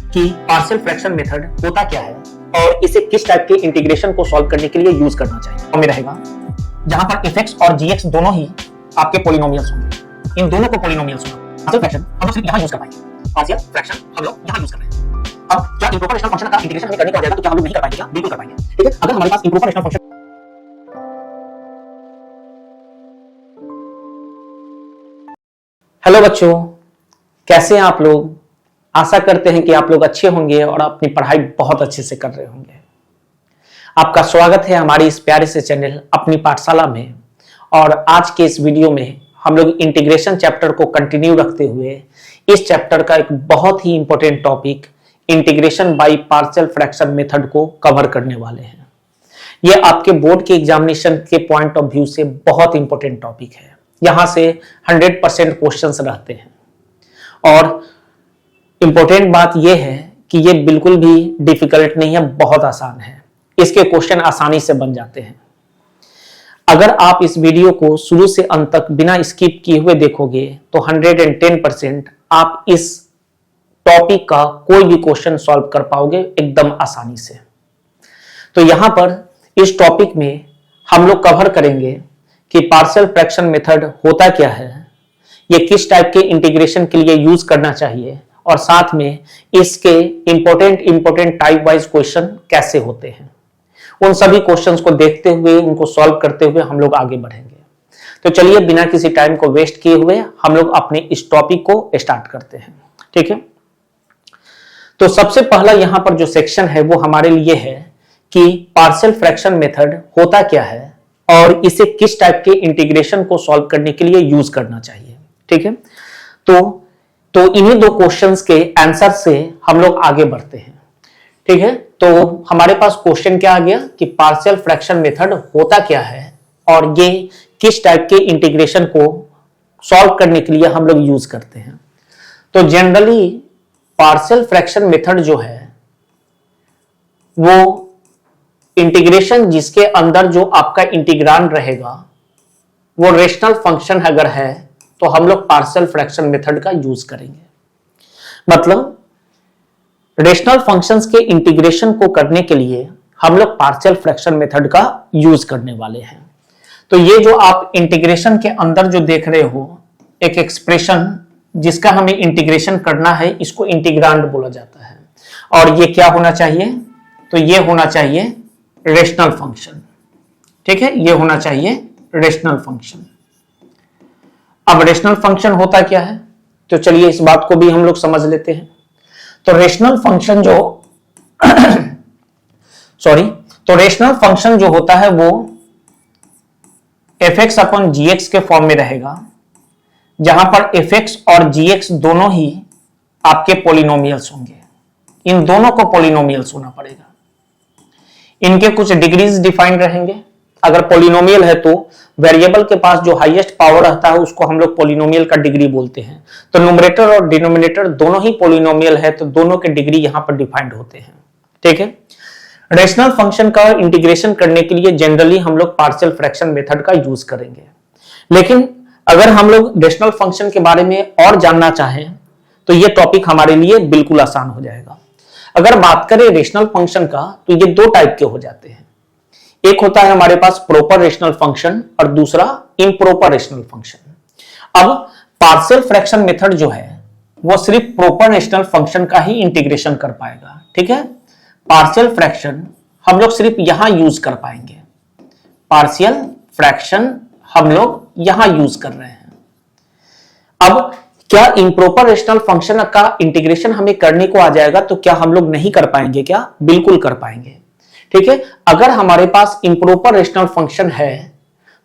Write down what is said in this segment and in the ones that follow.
कि partial fraction method होता क्या है और इसे किस टाइप के इंटीग्रेशन को सॉल्व करने के लिए यूज करना चाहिए। तो में रहेगा जहां पर fx और gx दोनों ही आपके पॉलिनोमियल्स होंगे, इन दोनों को पॉलिनोमियल्स होगा। पार्शियल फ्रैक्शन हम लोग सिर्फ यहां यूज कर पाएंगे, पार्शियल फ्रैक्शन हम लोग यहां यूज कर रहे हैं। अब क्या इंप्रोपर रेशनल फंक्शन का इंटीग्रेशन हमें करने को आ जाएगा तो क्या हम लोग नहीं कर पाएंगे? क्या बिल्कुल कर पाएंगे। ठीक है, अगर हमारे पास इंप्रोपर रेशनल फंक्शन हेलो बच्चों, कैसे हैं आप लोग? आशा करते हैं कि आप लोग अच्छे होंगे और अपनी पढ़ाई बहुत अच्छे से कर रहे होंगे। आपका स्वागत है हमारी इस प्यारे से चैनल अपनी पाठशाला में। और आज के इस वीडियो में हम लोग इंटीग्रेशन चैप्टर को कंटिन्यू रखते हुए इस चैप्टर का एक बहुत ही important topic integration by partial fraction method को कवर करने वाले हैं। यह आपके बोर्ड के एग्जामिनेशन के पॉइंट ऑफ व्यू से बहुत इंपॉर्टेंट टॉपिक है। यहां से 100% क्वेश्चंस रहते हैं और इंपॉर्टेंट बात यह है कि यह बिल्कुल भी डिफिकल्ट नहीं है, बहुत आसान है। इसके क्वेश्चन आसानी से बन जाते हैं। अगर आप इस वीडियो को शुरू से अंत तक बिना स्किप किए हुए देखोगे तो 110% आप इस टॉपिक का कोई भी क्वेश्चन सॉल्व कर पाओगे एकदम आसानी से। तो यहां पर इस टॉपिक में हम लोग कवर करेंगे कि पार्शियल फ्रैक्शन मेथड होता क्या है, यह किस टाइप के इंटीग्रेशन के लिए यूज करना चाहिए और साथ में इसके इंपॉर्टेंट टाइप वाइज क्वेश्चन कैसे होते हैं। उन सभी क्वेश्चंस को देखते हुए उनको सॉल्व करते हुए हम लोग आगे बढ़ेंगे। तो चलिए बिना किसी टाइम को वेस्ट किए हुए हम लोग अपने इस टॉपिक को स्टार्ट करते हैं। ठीक है, तो सबसे पहला यहां पर जो सेक्शन है वो हमारे लिए है कि पार्शियल फ्रैक्शन मेथड होता क्या है और इसे किस टाइप के इंटीग्रेशन को सॉल्व करने के लिए यूज करना चाहिए। ठीक है, तो इन्हीं दो क्वेश्चंस के आंसर से हम लोग आगे बढ़ते हैं। ठीक है, तो हमारे पास क्वेश्चन क्या आ गया कि पार्शियल फ्रैक्शन मेथड होता क्या है और ये किस टाइप के इंटीग्रेशन को सॉल्व करने के लिए हम लोग यूज करते हैं। तो जनरली पार्शियल फ्रैक्शन मेथड जो है वो इंटीग्रेशन जिसके अंदर जो आपका इंटीग्रांड रहेगा वो रेशनल फंक्शन अगर है तो हम लोग पार्शियल फ्रैक्शन मेथड का यूज करेंगे। मतलब रेशनल फंक्शंस के इंटीग्रेशन को करने के लिए हम लोग पार्शियल फ्रैक्शन मेथड का यूज करने वाले हैं। तो ये जो आप इंटीग्रेशन के अंदर जो देख रहे हो एक एक्सप्रेशन जिसका हमें इंटीग्रेशन करना है, इसको इंटीग्रांड बोला जाता है। और ये क्या होना चाहिए? तो ये होना चाहिए रेशनल फंक्शन। ठीक है, ये होना चाहिए रेशनल फंक्शन। अब रेशनल फंक्शन होता क्या है तो चलिए इस बात को भी हम लोग समझ लेते हैं। तो रेशनल फंक्शन जो रेशनल फंक्शन जो होता है वो fx अपॉन gx के फॉर्म में रहेगा, जहां पर fx और gx दोनों ही आपके पॉलिनोमियल्स होंगे। इन दोनों को पॉलिनोमियल्स होना पड़ेगा। इनके कुछ डिग्रीज डिफाइंड रहेंगे। अगर पॉलिनोमियल है तो वेरिएबल के पास जो हाईएस्ट पावर रहता है उसको हम लोग पॉलिनोमियल का डिग्री बोलते हैं। तो न्यूमरेटर और डिनोमिनेटर दोनों ही पॉलिनोमियल है तो दोनों के डिग्री यहां पर डिफाइंड होते हैं। ठीक है, रेशनल फंक्शन का इंटीग्रेशन करने के लिए जनरली हम लोग पार्शियल फ्रैक्शन मेथड का यूज करेंगे। लेकिन अगर हम लोग रेशनल फंक्शन के बारे में और जानना चाहें तो यह टॉपिक हमारे लिए बिल्कुल आसान हो जाएगा। अगर बात करें रेशनल फंक्शन का तो ये दो टाइप के हो जाते हैं। एक होता है हमारे पास प्रॉपर रेशनल फंक्शन और दूसरा इम्प्रॉपर रेशनल फंक्शन। अब पार्शियल फ्रैक्शन मेथड जो है वो सिर्फ प्रॉपर रेशनल फंक्शन का ही इंटीग्रेशन कर पाएगा। ठीक है, पार्शियल फ्रैक्शन हम लोग सिर्फ यहां यूज कर पाएंगे। पार्शियल फ्रैक्शन हम लोग यहां यूज कर रहे हैं। अब क्या इम्प्रॉपर रेशनल फंक्शन का इंटीग्रेशन हमें करने को आ जाएगा तो क्या हम लोग नहीं कर पाएंगे? क्या बिल्कुल कर पाएंगे। ठीक है, अगर हमारे पास इम्प्रॉपर रेशनल फंक्शन है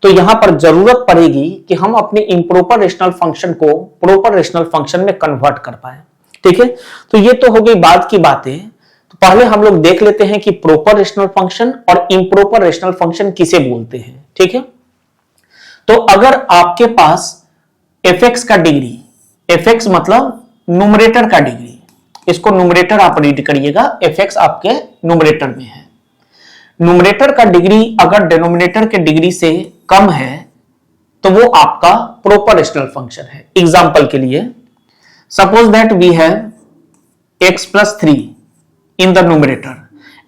तो यहां पर जरूरत पड़ेगी कि हम अपने इम्प्रॉपर रेशनल फंक्शन को प्रॉपर रेशनल फंक्शन में कन्वर्ट कर पाए। ठीक है, तो ये तो हो गई बाद की बातें। तो पहले हम लोग देख लेते हैं कि प्रॉपर रेशनल फंक्शन और इम्प्रॉपर रेशनल फंक्शन किसे बोलते हैं। ठीक है, तो अगर आपके पास fx का डिग्री, fx मतलब न्यूमरेटर का डिग्री, इसको न्यूमरेटर आप रीड करिएगा, fx आपके न्यूमरेटर में है। न्यूमरेटर का डिग्री अगर डिनोमिनेटर के डिग्री से कम है तो वो आपका प्रॉपर रेशनल फंक्शन है। एग्जांपल के लिए suppose that we have x plus 3 in the numerator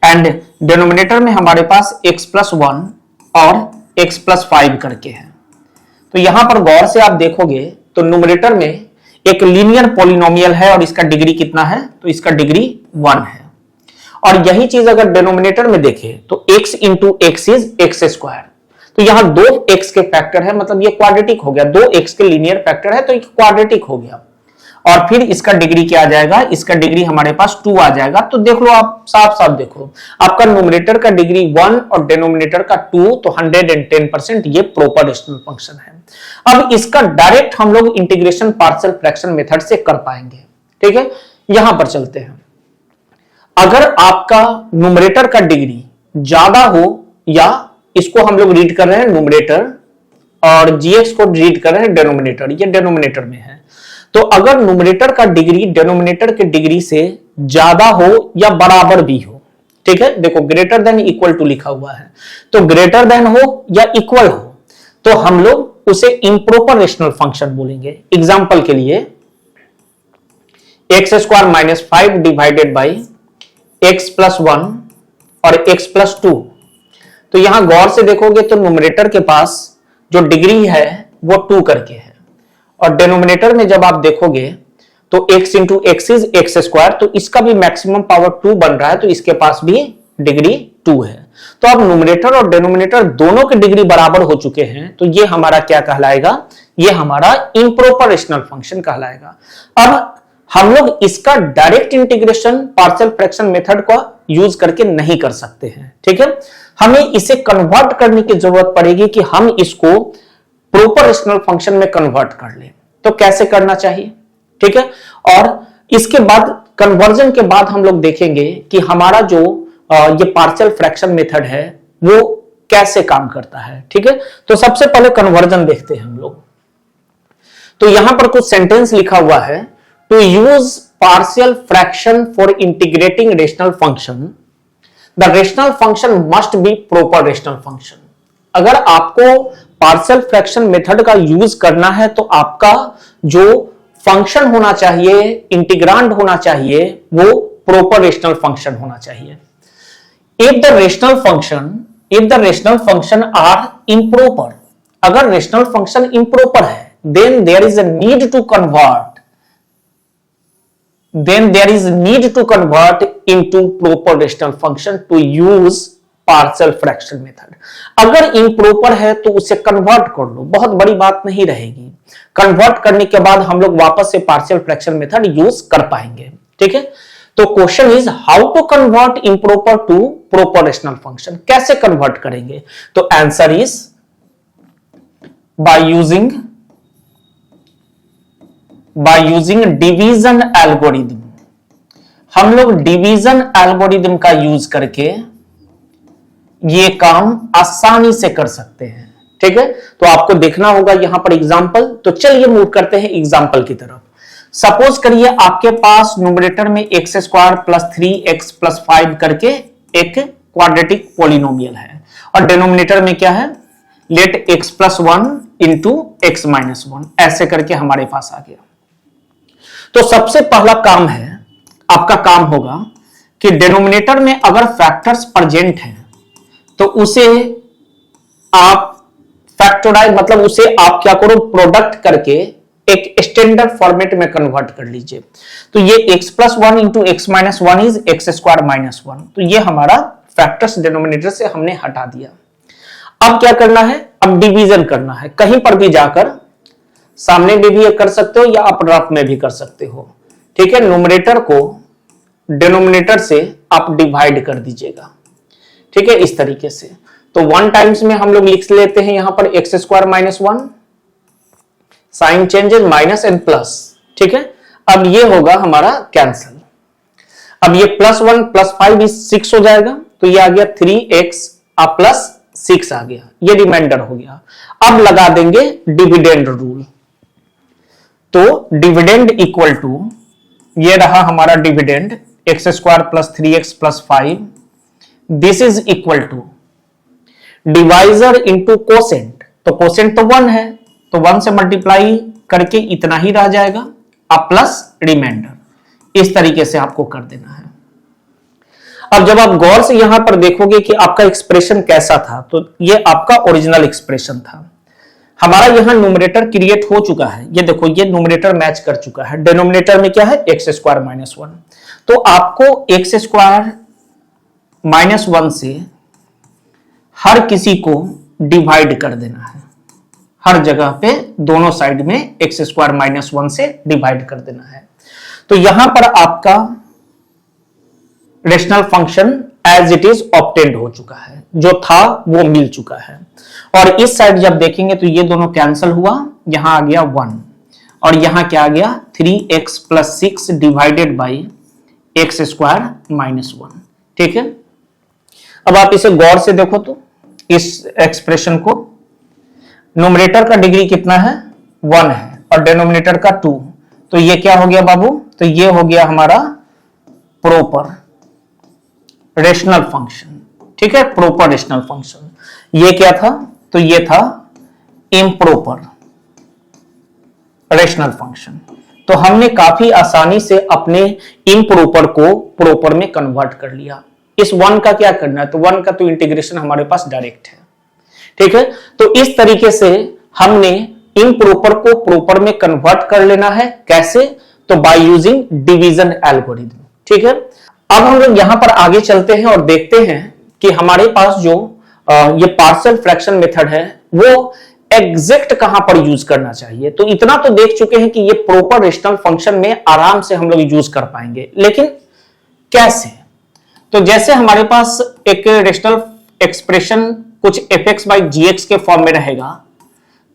and denominator में हमारे पास x प्लस 1 और x प्लस 5 करके है। तो यहां पर गौर से आप देखोगे तो न्यूमरेटर में एक लीनियर पॉलिनोमियल है और इसका डिग्री कितना है, तो इसका डिग्री 1 है। और यही चीज अगर डिनोमिनेटर में देखें तो x into x is x square, तो यहां दो x के फैक्टर है, मतलब ये क्वाड्रेटिक हो गया, दो x के लीनियर फैक्टर है तो ये क्वाड्रेटिक हो गया। और फिर इसका डिग्री क्या आ जाएगा, इसका डिग्री हमारे पास 2 आ जाएगा। तो देख लो आप, साफ साफ देखो, आपका न्यूमरेटर का डिग्री 1 और डिनोमिनेटर का 2, तो 110% ये प्रॉपर रेशनल फंक्शन है। अब इसका डायरेक्ट हम लोग इंटीग्रेशन पार्शियल फ्रैक्शन मेथड से कर पाएंगे। ठीक है, यहां पर चलते हैं। अगर आपका न्यूमरेटर का डिग्री ज्यादा हो, या इसको हम लोग रीड कर रहे हैं न्यूमरेटर और जीएक्स को रीड कर रहे हैं डिनोमिनेटर, ये डिनोमिनेटर में है, तो अगर न्यूमरेटर का डिग्री डिनोमिनेटर के डिग्री से ज्यादा हो या बराबर भी हो, ठीक है, देखो ग्रेटर देन इक्वल टू लिखा हुआ है, तो ग्रेटर देन हो या इक्वल हो तो हम लोग उसे इम्प्रॉपर रेशनल फंक्शन बोलेंगे। एग्जांपल के लिए x square minus 5 divided by x plus 1 और एक्स प्लस 2, तो यहां गौर से देखोगे तो न्यूमरेटर के पास जो डिग्री है वो 2 करके है, और डिनोमिनेटर में जब आप देखोगे तो x into x is x square, तो इसका भी मैक्सिमम पावर 2 बन रहा है, तो इसके पास भी डिग्री 2 है। तो अब न्यूमरेटर और डिनोमिनेटर दोनों की डिग्री बराबर हो चुके हैं, तो ये हमारा क्या कहलाएगा, ये हमारा इम्प्रॉपर रेशनल फंक्शन कहलाएगा। अब हम लोग इसका direct integration partial fraction method का यूज करके नहीं कर सकते हैं। ठीक है, हमें इसे कन्वर्ट करने की जरूरत पड़ेगी कि हम इसको प्रॉपर रेशनल फंक्शन में कन्वर्ट कर ले। तो कैसे करना चाहिए, ठीक है, और इसके बाद कन्वर्जन के बाद हम लोग देखेंगे कि हमारा जो ये पार्शियल फ्रैक्शन मेथड है वो कैसे काम करता है। ठीक है, तो सबसे पहले कन्वर्जन देखते हैं हम लोग। तो यहां पर कुछ सेंटेंस लिखा हुआ है, to use partial fraction for integrating rational function the rational function must be proper rational function. अगर आपको पार्शियल फ्रैक्शन मेथड का यूज करना है तो आपका जो फंक्शन होना चाहिए, इंटीग्रांड होना चाहिए, वो प्रॉपर रेशनल फंक्शन होना चाहिए। If the rational function are improper, अगर रेशनल फंक्शन इम्प्रॉपर है, then there is a need to convert into proper rational function to use partial fraction method। अगर improper है तो उसे कन्वर्ट कर लो, बहुत बड़ी बात नहीं रहेगी। कन्वर्ट करने के बाद हम लोग वापस से पार्शियल फ्रैक्शन मेथड यूज कर पाएंगे। ठीक है, तो question is how to convert improper to proper rational function, कैसे कन्वर्ट करेंगे? तो answer is by using division algorithm. हम लोग डिवीजन एल्गोरिथम का यूज करके ये काम आसानी से कर सकते हैं। ठीक है, तो आपको देखना होगा यहां पर एग्जांपल। तो चलिए मूव करते हैं एग्जांपल की तरफ। सपोज करिए आपके पास न्यूमरेटर में x square plus 3x plus 5 करके एक क्वाड्रेटिक पॉलिनोमियल है, और डिनोमिनेटर में क्या है, let x plus 1 into x minus 1, ऐसे करके हमारे पास आ गया। तो सबसे पहला काम है, आपका काम होगा कि डिनोमिनेटर में अगर फैक्टर्स प्रेजेंट हैं तो उसे आप फैक्टराइज, मतलब उसे आप क्या करो, प्रोडक्ट करके एक स्टैंडर्ड फॉर्मेट में कन्वर्ट कर लीजिए। तो ये x plus 1 into x minus 1 is x square minus 1, तो ये हमारा फैक्टर्स डिनोमिनेटर से हमने हटा दिया। अब क्या करना है, अब डिवीजन करना है। कहीं पर भी जाकर सामने में भी कर सकते हो या आप रफ में भी कर सकते हो। ठीक है, न्यूमरेटर को डिनोमिनेटर से आप डिवाइड कर दीजिएगा। ठीक है, इस तरीके से। तो 1 टाइम्स में हम लोग लिख लेते हैं यहां पर x square minus 1, sign changes minus and plus. ठीक है, अब ये होगा हमारा कैंसिल। अब ये प्लस 1 प्लस 5 भी 6 हो जाएगा, तो ये आ गया 3x प्लस 6 आ गया, ये रिमाइंडर हो गया। अब लगा देंगे डिविडेंड रूल। तो डिविडेंड इक्वल टू, ये रहा हमारा dividend, x square plus 3x plus 5, this is equal to divisor into quotient. तो कोसेंट तो 1 है, तो 1 से मल्टीप्लाई करके इतना ही रह जाएगा, अब प्लस रिमाइंडर, इस तरीके से आपको कर देना है। अब जब आप गौर से यहां पर देखोगे कि आपका एक्सप्रेशन कैसा था, तो ये आपका ओरिजिनल एक्सप्रेशन था। हमारा यहां न्यूमरेटर क्रिएट हो चुका है, ये देखो ये न्यूमरेटर मैच कर चुका है। डिनोमिनेटर में क्या है, एक्स स्क्वायर माइनस 1, तो आपको एक्स स्क्वायर माइनस 1 से हर किसी को डिवाइड कर देना है, हर जगह पे दोनों साइड में एक्स स्क्वायर माइनस 1 से डिवाइड कर देना है। तो यहां पर आपका rational function as it is obtained हो चुका है, जो था वो मिल चुका है। और इस साइड जब देखेंगे तो ये दोनों कैंसिल हुआ, यहां आ गया 1 और यहां क्या आ गया 3x plus 6 divided by x square minus 1। ठीक है, अब आप इसे गौर से देखो तो इस एक्सप्रेशन को, न्यूमरेटर का डिग्री कितना है 1 है और डिनोमिनेटर का 2, तो ये क्या हो गया बाबू, तो ये हो गया हमारा प्रॉपर रेशनल फंक्शन। ठीक है, प्रॉपर रेशनल फंक्शन। ये क्या था, तो ये था इम्प्रॉपर रेशनल फंक्शन। तो हमने काफी आसानी से अपने इम्प्रॉपर को प्रॉपर में कन्वर्ट कर लिया। इस 1 का क्या करना है, तो 1 का तो इंटीग्रेशन हमारे पास डायरेक्ट है। ठीक है, तो इस तरीके से हमने इम्प्रॉपर को प्रॉपर में कन्वर्ट कर लेना है। कैसे, तो बाय यूजिंग डिवीजन एल्गोरिथम। ठीक है, अब हम लोग यहां पर आगे चलते हैं और देखते हैं कि हमारे पास जो ये पार्शियल फ्रैक्शन मेथड है वो एग्जैक्ट कहां पर यूज करना चाहिए। तो इतना तो देख चुके हैं कि ये प्रॉपर रेशनल फंक्शन में आराम से हम लोग यूज कर पाएंगे, लेकिन कैसे। तो जैसे हमारे पास एक रेशनल एक्सप्रेशन कुछ fx बाई gx के फॉर्म में रहेगा,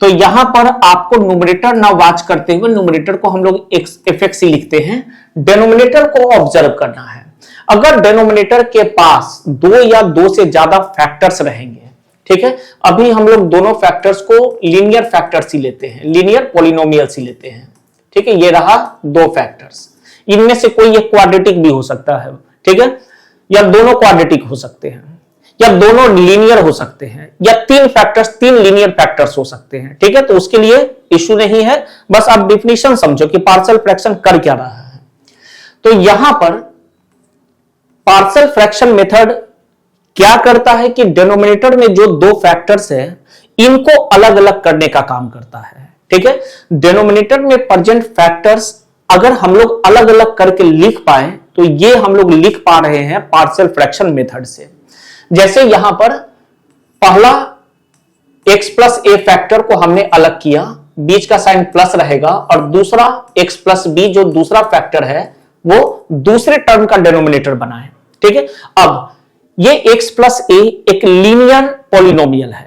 तो यहां पर आपको न्यूमरेटर ना वाच करते हुए न्यूमरेटर को हम लोग fx ही लिखते हैं, डिनोमिनेटर को ऑब्जर्व करना है। अगर डिनोमिनेटर के पास 2 या 2 से ज्यादा फैक्टर्स रहेंगे, ठीक है, अभी हम लोग दोनों फैक्टर्स को लीनियर फैक्टर्स ही लेते हैं, लीनियर पॉलिनोमियल्स ही लेते हैं। ठीक है, ये रहा 2 फैक्टर्स, इनमें से कोई एक क्वाड्रेटिक भी हो सकता है। ठीक है, या दोनों क्वाड्रेटिक हो सकते हैं, या दोनों लीनियर हो सकते हैं, या 3 लीनियर फैक्टर्स हो सकते हैं। ठीक है, तो उसके लिए इश्यू नहीं है, बस आप डिफिनीशन समझो कि पार्शियल फ्रैक्शन कर क्या रहा है। तो यहां पर पार्शियल फ्रैक्शन मेथड क्या करता है कि डिनोमिनेटर में जो 2 फैक्टर्स है इनको अलग अलग करने का काम करता है। ठीक है, डिनोमिनेटर में प्रेजेंट फैक्टर्स अगर हम लोग अलग अलग करके लिख पाए तो ये हम लोग लिख पा रहे हैं पार्शियल फ्रैक्शन मेथड से। जैसे यहां पर पहला x प्लस ए फैक्टर को हमने अलग किया, बीच का साइन प्लस रहेगा, और दूसरा x प्लस बी जो दूसरा फैक्टर है वो दूसरे टर्म का डिनोमिनेटर बनाए। ठीक है, अब ये x प्लस ए एक लीनियर पॉलिनोमियल है,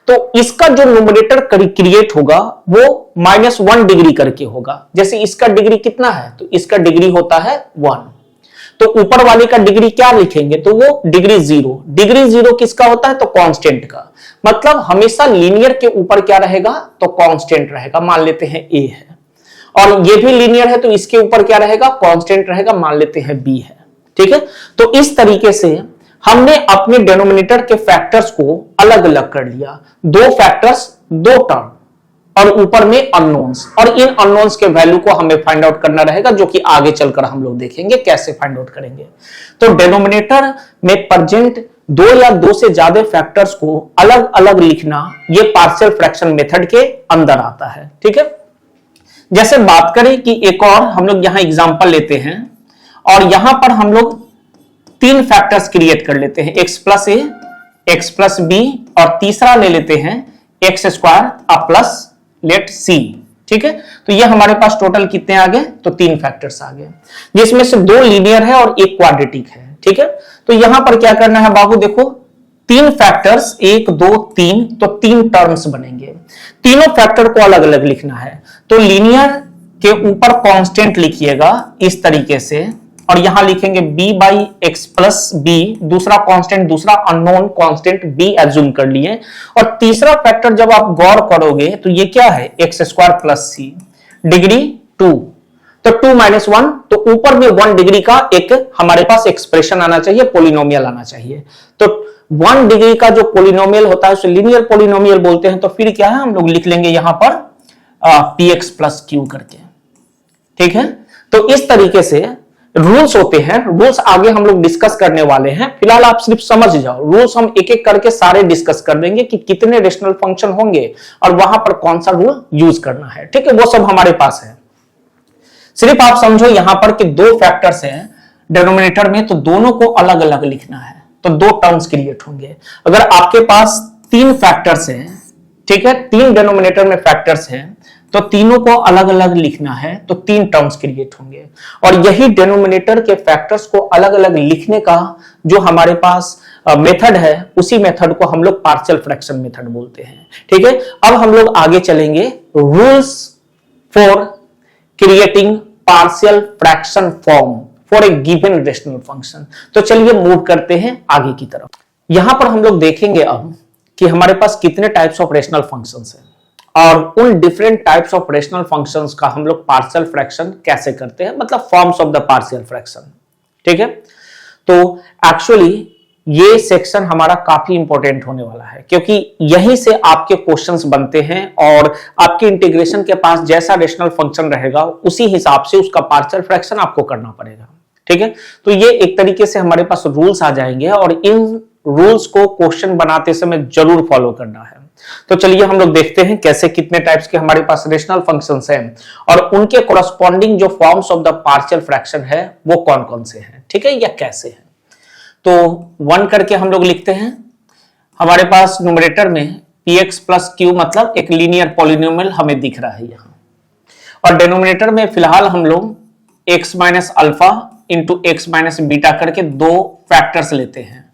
तो इसका जो न्यूमरेटर क्रिएट होगा वो -1 डिग्री करके होगा। जैसे इसका डिग्री कितना है, तो इसका डिग्री होता है 1, तो ऊपर वाले का डिग्री क्या लिखेंगे, तो वो डिग्री 0। डिग्री 0 किसका होता है, तो कांस्टेंट का। मतलब हमेशा लीनियर के ऊपर क्या रहेगा, तो कांस्टेंट रहेगा। मान लेते हैं a है, और ये भी लीनियर है, तो इसके ऊपर क्या रहेगा, कांस्टेंट रहेगा। मान लेते हैं b है। ठीक है, तो इस तरीके से हमने अपने डिनोमिनेटर के फैक्टर्स को अलग अलग कर लिया। 2 फैक्टर्स 2 टर्म और ऊपर में अननोन्स, और इन अननोन्स के वैल्यू को हमें फाइंड आउट करना रहेगा, जो कि आगे चलकर हम लोग देखेंगे कैसे फाइंड आउट करेंगे। तो डिनोमिनेटर में प्रेजेंट 2 या 2 से ज्यादा फैक्टर्स को अलग अलग लिखना ये पार्शियल फ्रैक्शन मेथड के अंदर आता है। ठीक है, जैसे बात करें कि एक और हम लोग यहां एग्जांपल लेते हैं, और यहां पर हम लोग 3 फैक्टर्स क्रिएट कर लेते हैं, x प्लस ए, एक्स प्लस बी, और तीसरा ले लेते हैं x square plus let see. ठीक है, तो ये हमारे पास टोटल कितने आ गए, तो 3 फैक्टर्स आ गए, जिसमें से 2 लीनियर है और 1 क्वाड्रेटिक है। ठीक है, तो यहां पर क्या करना है बाबू, देखो 3 फैक्टर्स 1 2 3, तो 3 टर्म्स बनेंगे। तीनों फैक्टर को अलग अलग लिखना है, तो लीनियर के ऊपर कांस्टेंट लिखिएगा इस तरीके से, और यहां लिखेंगे b by x plus B, दूसरा कांस्टेंट, दूसरा अननोन कांस्टेंट b एज्यूम कर लिए, और तीसरा फैक्टर जब आप गौर करोगे तो ये क्या है, एक्स स्क्वायर प्लस सी, डिग्री 2, तो 2 - 1, तो ऊपर में 1 डिग्री का एक हमारे पास एक्सप्रेशन आना चाहिए, पॉलिनोमियल आना चाहिए। तो 1 डिग्री का जो पॉलिनोमियल होता है उसे लीनियर पॉलिनोमियल बोलते हैं। तो फिर क्या है, हम लोग लिख लेंगे यहां पर px प्लस क्यू करके। ठीक है, तो इस तरीके से रूल्स होते हैं। रूल्स आगे हम लोग डिस्कस करने वाले हैं, फिलहाल आप सिर्फ समझ जाओ। रूल्स हम एक एक करके सारे डिस्कस कर देंगे कि कितने रेशनल फंक्शन होंगे और वहां पर कौन सा रूल यूज करना है। ठीक है, वो सब हमारे पास है। सिर्फ आप समझो यहां पर कि दो फैक्टर्स हैं डिनोमिनेटर में, तो दोनों को अलग अलग लिखना है, तो दो टर्म्स क्रिएट होंगे। अगर आपके पास तीन फैक्टर्स हैं, ठीक है, तीन डिनोमिनेटर में फैक्टर्स हैं, तो तीनों को अलग अलग लिखना है, तो तीन टर्म्स क्रिएट होंगे। और यही डिनोमिनेटर के फैक्टर्स को अलग अलग लिखने का जो हमारे पास मेथड है, उसी मेथड को हम लोग पार्शियल फ्रैक्शन मेथड बोलते हैं। ठीक है, अब हम लोग आगे चलेंगे rules for creating partial fraction form for a given rational function. तो चलिए मूव करते हैं आगे की तरफ। यहां पर हम लोग देखेंगे अब कि हमारे पास कितने टाइप्स ऑफ रेशनल फंक्शंस हैं और उन different types of rational functions का हम लोग पार्शियल फ्रैक्शन कैसे करते हैं, मतलब forms of the partial fraction. ठीक है, तो एक्चुअली ये सेक्शन हमारा काफी इंपॉर्टेंट होने वाला है, क्योंकि यहीं से आपके क्वेश्चंस बनते हैं और आपके इंटीग्रेशन के पास जैसा रेशनल फंक्शन रहेगा उसी हिसाब से उसका पार्शियल फ्रैक्शन आपको करना पड़ेगा। ठीक है, तो ये एक तरीके से हमारे पास रूल्स आ जाएंगे और इन रूल्स को क्वेश्चन बनाते समय जरूर फॉलो करना है। तो चलिए हम लोग देखते हैं कैसे कितने टाइप्स के हमारे पास रेशनल फंक्शंस हैं और उनके कोरस्पॉन्डिंग जो forms of the partial fraction है वो कौन कौन से हैं। ठीक है, या कैसे हैं, तो वन करके हम लोग लिखते हैं। हमारे पास न्यूमरेटर में px प्लस क्यू मतलब एक लीनियर पॉलिनोमियल हमें दिख रहा है यहां, और डिनोमिनेटर में फिलहाल हम लोग x minus alpha into x minus beta करके दो फैक्टर्स लेते हैं।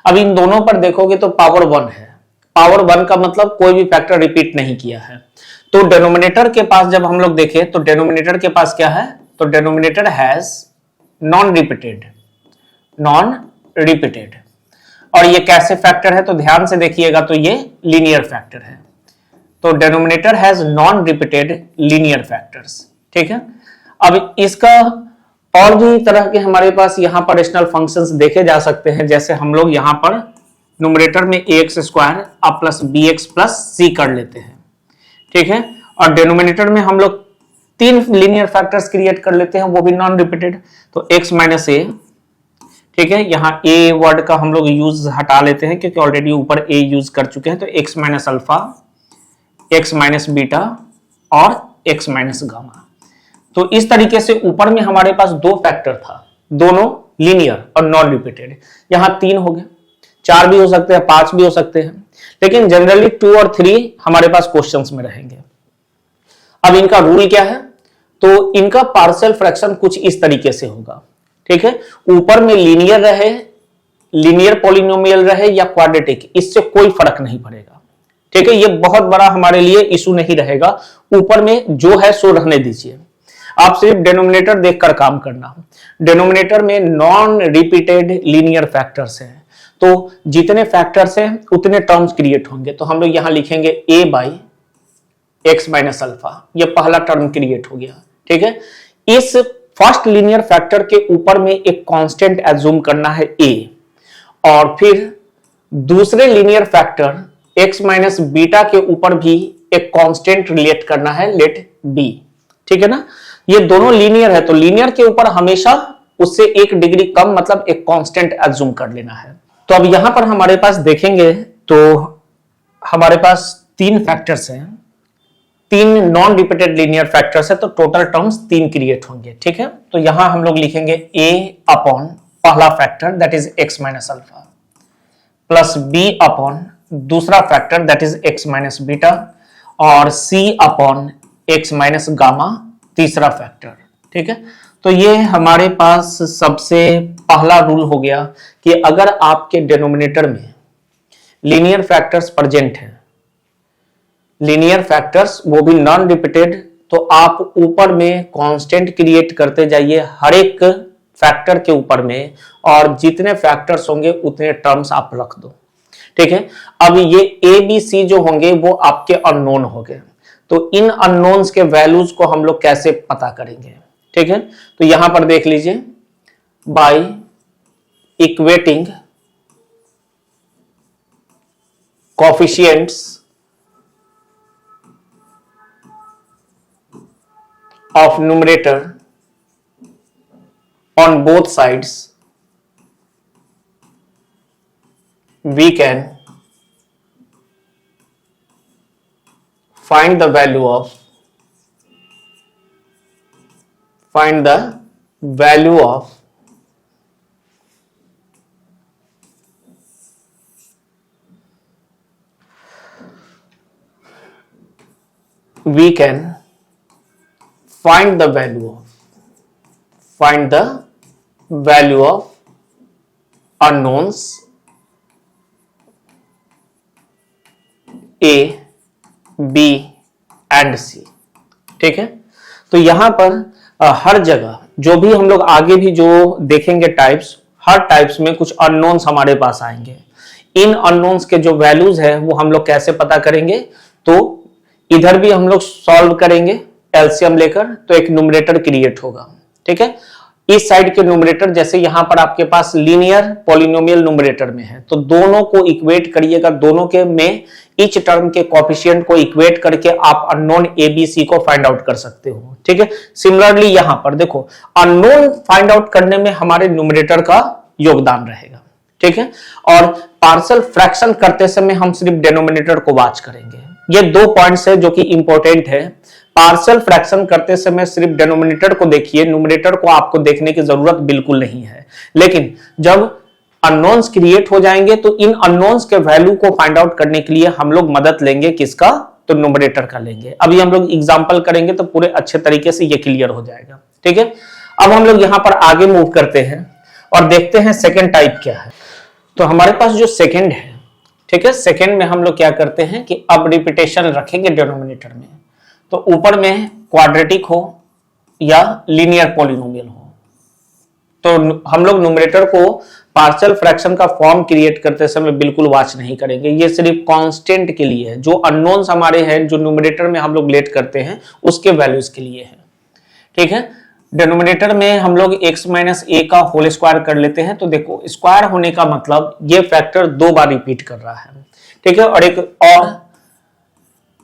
अब इन दोनों पर देखोगे तो पावर 1 है। पावर 1 का मतलब कोई भी फैक्टर रिपीट नहीं किया है। तो डिनोमिनेटर के पास जब हम लोग देखें तो डिनोमिनेटर के पास क्या है, तो डिनोमिनेटर हैज नॉन रिपीटेड। और ये कैसे फैक्टर है, तो ध्यान से देखिएगा, तो ये लीनियर फैक्टर है। तो denominator has non repeated linear factors. ठीक है, अब इसका और भी तरह के हमारे पास यहां पर रेशनल फंक्शंस देखे जा सकते हैं, जैसे हम लोग यहां पर न्यूमरेटर में ax स्क्वायर अब प्लस bx प्लस c कर लेते हैं। ठीक है, और डिनोमिनेटर में हम लोग तीन लीनियर फैक्टर्स क्रिएट कर लेते हैं, वो भी नॉन रिपीटेड, तो x माइनस ए। ठीक है, यहाँ a वर्ड का हम लोग यूज हटा लेते हैं क्योंकि ऑलरेडी ऊपर a यूज कर चुके हैं, तो x minus alpha, x minus beta और x माइनस गामा। तो इस तरीके से ऊपर में हमारे पास दो फैक्टर था, दोनों लीनियर और नॉन रिपीटेड। यहां तीन हो गए, चार भी हो सकते हैं, पांच भी हो सकते हैं, लेकिन जनरली 2 और 3 हमारे पास क्वेश्चंस में रहेंगे। अब इनका रूल क्या है, तो इनका पार्शियल फ्रैक्शन कुछ इस तरीके से होगा। ठीक है, ऊपर में लीनियर रहे, लीनियर पॉलिनोमियल रहे या क्वाड्रेटिक, इससे कोई फर्क नहीं पड़ेगा। ठीक है, ये बहुत बड़ा हमारे लिए इशू नहीं रहेगा, ऊपर में जो है सो रहने दीजिए, आप सिर्फ डिनोमिनेटर देखकर काम करना। डिनोमिनेटर में नॉन रिपीटेड लीनियर फैक्टर्स हैं, तो जितने फैक्टर्स हैं उतने टर्म्स क्रिएट होंगे। तो हम लोग यहां लिखेंगे a by x minus alpha, ये पहला टर्म क्रिएट हो गया। ठीक है, इस फर्स्ट लीनियर फैक्टर के ऊपर में एक कांस्टेंट एज्यूम करना है a, और फिर दूसरे linear factor x minus beta के ऊपर भी एक कांस्टेंट रिलेट करना है, लेट b। ठीक है ना, ये दोनों लीनियर है, तो लीनियर के ऊपर हमेशा उससे 1 डिग्री कम मतलब एक कांस्टेंट एज्यूम कर लेना है। तो अब यहां पर हमारे पास देखेंगे तो हमारे पास तीन फैक्टर्स हैं, तीन नॉन रिपीटेड लीनियर फैक्टर्स है, तो टोटल टर्म्स 3 क्रिएट होंगे। ठीक है, तो यहां हम लोग लिखेंगे a अपॉन पहला factor that is x minus alpha plus b upon दूसरा factor that is x minus beta और c upon x minus gamma तीसरा फैक्टर। ठीक है, तो ये हमारे पास सबसे पहला रूल हो गया कि अगर आपके डिनोमिनेटर में लीनियर फैक्टर्स प्रेजेंट हैं, लीनियर फैक्टर्स वो भी नॉन रिपीटेड, तो आप ऊपर में कांस्टेंट क्रिएट करते जाइए हर एक फैक्टर के ऊपर में, और जितने फैक्टर्स होंगे उतने टर्म्स आप रख दो। ठीक है, अब ये ए बी सी जो होंगे वो आपके अननोन हो गए, तो इन अननोन्स के वैल्यूज को हम लोग कैसे पता करेंगे। ठीक है, तो यहां पर देख लीजिए, by equating coefficients of numerator on both sides we can find the value of we can find the value of unknowns A, B and C। ठीक है, तो यहां पर हर जगह जो भी हम लोग आगे भी जो देखेंगे टाइप्स, हर टाइप्स में कुछ अननोन्स हमारे पास आएंगे। इन अननोन्स के जो वैल्यूज है वो हम लोग कैसे पता करेंगे, तो इधर भी हम लोग सॉल्व करेंगे एलसीएम लेकर, तो एक न्यूमरेटर क्रिएट होगा। ठीक है, इस साइड के न्यूमरेटर जैसे यहां पर आपके पास लीनियर पॉलिनोमियल न्यूमरेटर में है, तो दोनों को इक्वेट करिएगा, दोनों के में ईच टर्म के कोएफिशिएंट को इक्वेट करके आप अननोन ए बी सी को फाइंड आउट कर सकते हो। ठीक है, सिमिलरली यहां पर देखो अननोन फाइंड आउट करने में हमारे न्यूमरेटर का योगदान रहेगा। ठीक है, और पार्शियल फ्रैक्शन करते समय हम सिर्फ डिनोमिनेटर को वॉच करेंगे। ये दो पॉइंट्स है जो कि इंपॉर्टेंट है। पार्शियल फ्रैक्शन करते समय सिर्फ डिनोमिनेटर को देखिए, न्यूमरेटर को आपको देखने की जरूरत बिल्कुल नहीं है। लेकिन जब अननोन्स क्रिएट हो जाएंगे तो इन अननोन्स के वैल्यू को फाइंड आउट करने के लिए हम लोग मदद लेंगे किसका, तो न्यूमरेटर का लेंगे। अभी हम लोग एग्जांपल करेंगे तो पूरे अच्छे तरीके से ये क्लियर हो जाएगा। ठीक है, अब हम लोग यहां पर आगे मूव करते हैं और देखते हैं सेकेंड टाइप क्या है। तो हमारे पास जो सेकेंड है, ठीक है, सेकेंड में हम लोग क्या करते हैं कि अब रिपीटेशन रखेंगे डिनोमिनेटर में, तो ऊपर में क्वाड्रेटिक हो या लीनियर पॉलिनोमियल हो, तो हम लोग न्यूमरेटर को पार्शियल फ्रैक्शन का फॉर्म क्रिएट करते समय बिल्कुल वॉच नहीं करेंगे। ये सिर्फ कांस्टेंट के लिए है, जो अननोन्स हमारे हैं जो न्यूमरेटर में हम लोग लेट करते हैं उसके वैल्यूज के लिए है। ठीक है, डिनोमिनेटर में हम लोग x माइनस ए का होल स्क्वायर कर लेते हैं, तो देखो स्क्वायर होने का मतलब ये फैक्टर दो बार रिपीट कर रहा है। ठीक है, और एक और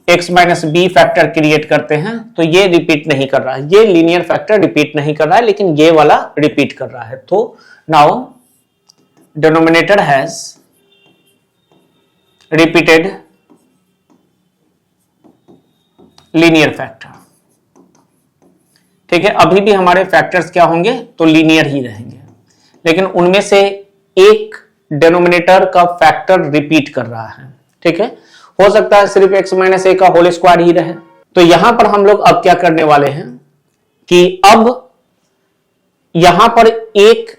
x minus B factor create करते हैं तो ये रिपीट नहीं कर रहा है, ये लीनियर फैक्टर रिपीट नहीं कर रहा है, लेकिन ये वाला रिपीट कर रहा है। तो now denominator has repeated linear factor. ठीक है, अभी भी हमारे फैक्टर्स क्या होंगे, तो लीनियर ही रहेंगे, लेकिन उनमें से एक डिनोमिनेटर का फैक्टर रिपीट कर रहा है। ठीक है, हो सकता है सिर्फ x माइनस ए का होल स्क्वायर ही रहे। तो यहां पर हम लोग अब क्या करने वाले हैं कि अब यहां पर एक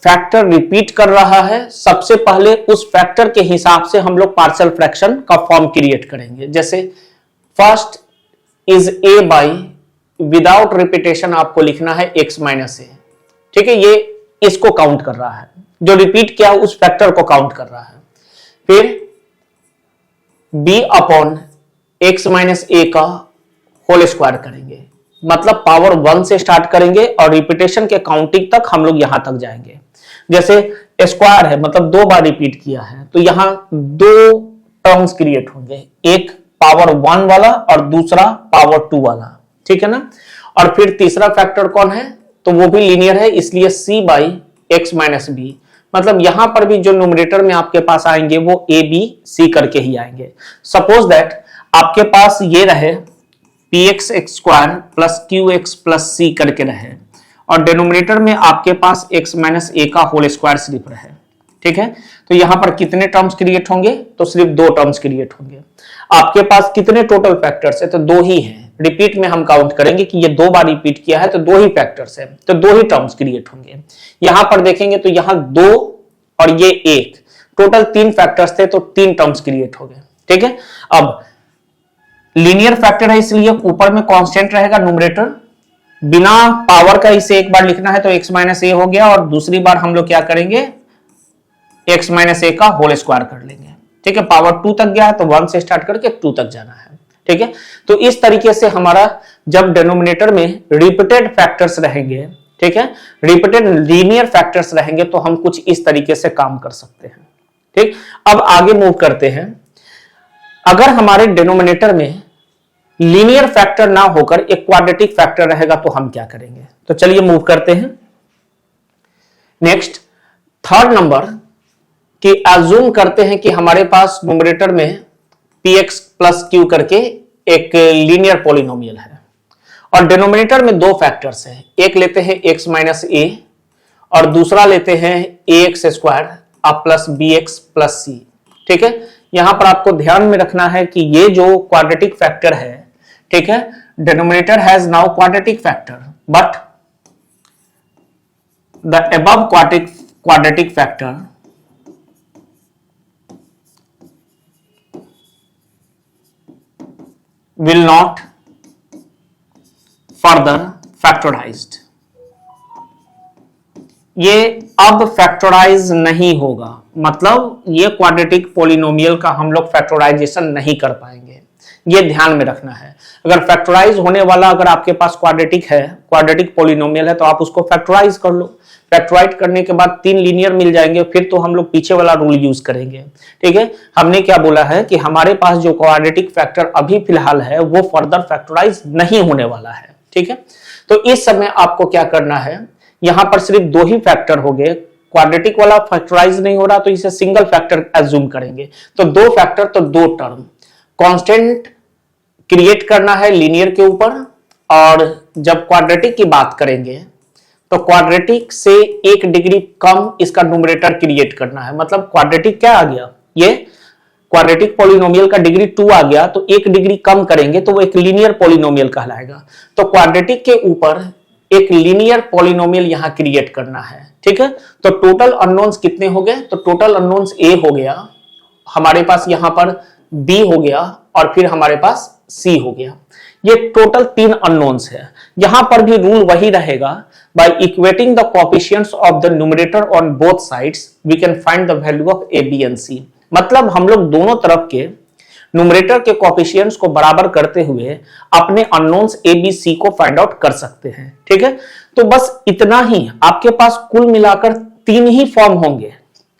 फैक्टर रिपीट कर रहा है, सबसे पहले उस फैक्टर के हिसाब से हम लोग पार्शियल फ्रैक्शन का फॉर्म क्रिएट करेंगे। जैसे first is a by, without repetition आपको लिखना है x माइनस ए। ठीक है, ये इसको काउंट कर रहा है, जो रिपीट किया उस फैक्टर को काउंट कर रहा है। फिर b अपॉन x माइनस ए का होल स्क्वायर करेंगे, मतलब पावर 1 से स्टार्ट करेंगे और रिपीटेशन के काउंटिंग तक हम लोग यहां तक जाएंगे। जैसे स्क्वायर है मतलब दो बार रिपीट किया है, तो यहां दो टर्म्स क्रिएट होंगे, एक पावर 1 वाला और दूसरा पावर 2 वाला। ठीक है ना, और फिर तीसरा फैक्टर कौन है, तो वो भी लीनियर है, इसलिए c by x minus B, मतलब यहां पर भी जो न्यूमरेटर में आपके पास आएंगे वो ए बी सी करके ही आएंगे। सपोज दैट आपके पास ये रहे P X X square plus Q X plus C करके रहे, और डिनोमिनेटर में आपके पास x माइनस ए का होल स्क्वायर सिर्फ रहे। ठीक है, तो यहां पर कितने टर्म्स क्रिएट होंगे, तो सिर्फ दो टर्म्स क्रिएट होंगे। आपके पास कितने टोटल फैक्टर्स है, तो दो ही हैं। रिपीट में हम काउंट करेंगे कि ये दो बार रिपीट किया है तो दो ही फैक्टर्स है, तो दो ही टर्म्स क्रिएट होंगे। यहां पर देखेंगे तो यहां दो और ये एक, टोटल तीन फैक्टर्स थे तो तीन टर्म्स क्रिएट हो गए। ठीक है, अब लीनियर फैक्टर है इसलिए ऊपर में कांस्टेंट रहेगा न्यूमरेटर, बिना पावर का इसे एक बार लिखना है तो x माइनस ए हो गया, और दूसरी बार हम लोग क्या करेंगे x माइनस ए का होल स्क्वायर कर लेंगे। ठीक है, पावर 2 तक गया है तो 1 से स्टार्ट करके 2 तक जाना है। ठीक है, तो इस तरीके से हमारा जब डिनोमिनेटर में रिपीटेड फैक्टर्स रहेंगे, ठीक है, रिपीटेड लीनियर फैक्टर्स रहेंगे तो हम कुछ इस तरीके से काम कर सकते हैं। ठीक, अब आगे मूव करते हैं। अगर हमारे डिनोमिनेटर में लीनियर फैक्टर ना होकर एक क्वाड्रेटिक फैक्टर रहेगा तो हम क्या करेंगे, तो चलिए मूव करते हैं। नेक्स्ट थर्ड नंबर कि एज्यूम करते हैं कि हमारे पास न्यूमरेटर में px प्लस क्यू करके एक लीनियर पॉलिनोमियल है और डिनोमिनेटर में दो फैक्टर्स हैं, एक लेते हैं x माइनस ए और दूसरा लेते हैं ax स्क्वायर अब प्लस bx प्लस सी। ठीक है, यहां पर आपको ध्यान में रखना है कि ये जो क्वाड्रेटिक फैक्टर है, ठीक है, denominator has now quadratic factor but the above quadratic factor will not further factorized। ये अब फैक्टराइज नहीं होगा, मतलब ये क्वाड्रेटिक पॉलिनोमियल का हम लोग फैक्टराइजेशन नहीं कर पाएंगे, ये ध्यान में रखना है। अगर फैक्टराइज होने वाला अगर आपके पास क्वाड्रेटिक है, क्वाड्रेटिक पॉलिनोमियल है, तो आप उसको फैक्टराइज कर लो। फैक्टराइज करने के बाद 3 लीनियर मिल जाएंगे, फिर तो हम लोग पीछे वाला रूल यूज करेंगे। ठीक है, हमने क्या बोला है कि हमारे पास जो क्वाड्रेटिक फैक्टर अभी फिलहाल है वो फर्दर फैक्टराइज नहीं होने वाला है। ठीक है, तो इस समय आपको क्या करना है, यहां पर सिर्फ 2 ही फैक्टर हो गए, क्वाड्रेटिक वाला फैक्टराइज नहीं हो रहा तो इसे सिंगल फैक्टर एज्यूम करेंगे। तो 2 फैक्टर तो 2 टर्म, कांस्टेंट क्रिएट करना है लीनियर के ऊपर, और जब क्वाड्रेटिक की बात करेंगे तो क्वाड्रेटिक से 1 डिग्री कम इसका न्यूमरेटर क्रिएट करना है। मतलब क्वाड्रेटिक क्या आ गया, ये क्वाड्रेटिक पॉलिनोमियल का डिग्री 2 आ गया, तो 1 डिग्री कम करेंगे तो वो एक लीनियर पॉलिनोमियल कहलाएगा। तो क्वाड्रेटिक के ऊपर एक लीनियर पॉलिनोमियल यहां क्रिएट करना है। ठीक है, तो टोटल अननोन्स कितने हो गए, तो टोटल अननोन्स ए हो गया, हमारे पास यहां पर बी हो गया और फिर हमारे पास सी हो गया। ये टोटल 3 अननोन्स है। यहां पर भी रूल वही रहेगा, by equating the coefficients of the numerator on both sides we can find the value of A B and C. मतलब हम लोग दोनों तरफ के न्यूमरेटर के कोएफिशिएंट्स को बराबर करते हुए अपने अननोन्स ए बी सी को फाइंड आउट कर सकते हैं। ठीक है, तो बस इतना ही, आपके पास कुल मिलाकर 3 ही फॉर्म होंगे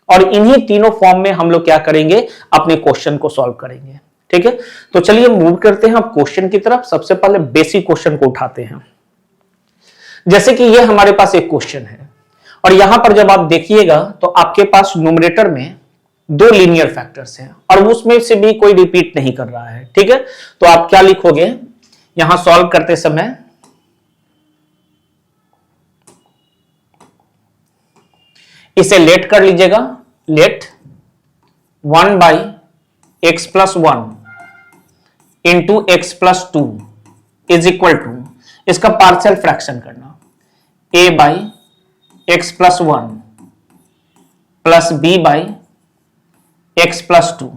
और इन्हीं तीनों फॉर्म में हम लोग क्या करेंगे, अपने क्वेश्चन को सॉल्व करेंगे। ठीक है, तो चलिए मूव करते हैं अब क्वेश्चन की तरफ। सबसे पहले बेसिक क्वेश्चन को उठाते हैं। जैसे कि ये हमारे पास एक क्वेश्चन है और यहां पर जब आप देखिएगा तो आपके पास न्यूमरेटर में 2 लीनियर फैक्टर्स हैं और उसमें से भी कोई रिपीट नहीं कर रहा है। ठीक है, तो आप क्या लिखोगे यहां सॉल्व करते समय, इसे लेट कर लीजिएगा, let 1 by x plus 1 into x plus 2 is equal to, इसका पार्शियल फ्रैक्शन करना, a by x plus 1 plus B by x plus 2।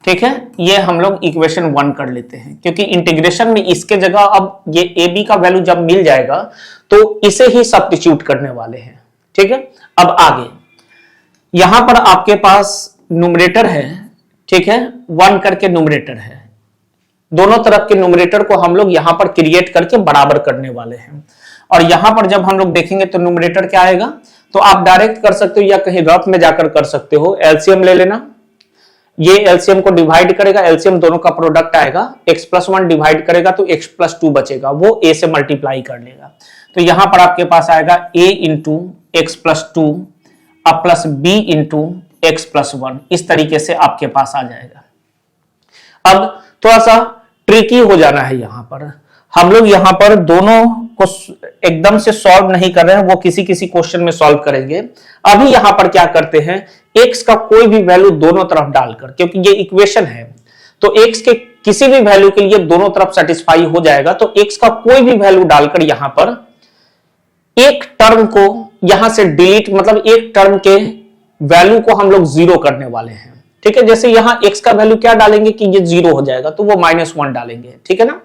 ठीक है, ये हम लोग इक्वेशन 1 कर लेते हैं, क्योंकि इंटीग्रेशन में इसके जगह अब ये ए बी का वैल्यू जब मिल जाएगा तो इसे ही सब्स्टिट्यूट करने वाले हैं। ठीक है, अब आगे यहां पर आपके पास न्यूमरेटर है, ठीक है, 1 करके न्यूमरेटर है, दोनों तरफ के न्यूमरेटर को हम लोग यहां पर क्रिएट करके बराबर करने वाले हैं। और यहां पर जब हम लोग देखेंगे तो न्यूमरेटर क्या आएगा, तो आप डायरेक्ट कर सकते हो या कहीं रफ में जाकर कर सकते हो, एलसीएम ले लेना, ये एलसीएम को डिवाइड करेगा, एलसीएम दोनों का प्रोडक्ट आएगा, x प्लस 1 डिवाइड करेगा तो x प्लस 2 बचेगा, वो a से मल्टीप्लाई कर लेगा। तो यहां पर आपके पास आएगा a इंटू एक्स प्लस 2 अब plus b into x plus 1, इस तरीके से आपके पास आ जाएगा। अब थोड़ा सा ट्रिकी हो जाना है, यहां पर हम लोग यहां पर दोनों को एकदम से सॉल्व नहीं कर रहे हैं, वो किसी किसी क्वेश्चन में सॉल्व करेंगे। अभी यहां पर क्या करते हैं, x का कोई भी वैल्यू दोनों तरफ डालकर, क्योंकि ये इक्वेशन है तो x के किसी भी वैल्यू के लिए दोनों तरफ सेटिस्फाई हो जाएगा, तो x का कोई भी वैल्यू डालकर यहां पर एक टर्म को यहां से डिलीट, मतलब एक टर्म के वैल्यू को हम लोग 0 करने वाले हैं। ठीक है, जैसे यहां x का वैल्यू क्या डालेंगे कि ये 0 हो जाएगा, तो वो -1 डालेंगे। ठीक है ना,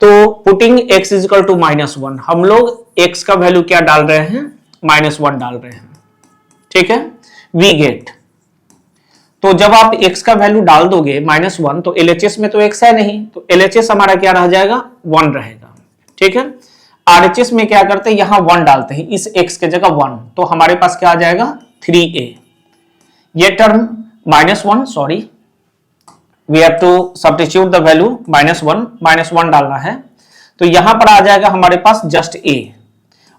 तो putting x is equal to -1, हम लोग x का वैल्यू क्या डाल रहे हैं, -1 डाल रहे हैं। ठीक है, वी गेट, तो जब आप x का वैल्यू डाल दोगे -1, तो LHS में तो x है नहीं, तो LHS हमारा क्या रह जाएगा, 1 रहेगा। ठीक है, RHS में क्या करते हैं, यहां 1 डालते हैं, इस x के जगह 1, तो हमारे पास क्या आ जाएगा 3a। ये term -1, sorry we have to substitute the value -1 डालना है, तो यहां पर आ जाएगा हमारे पास जस्ट a,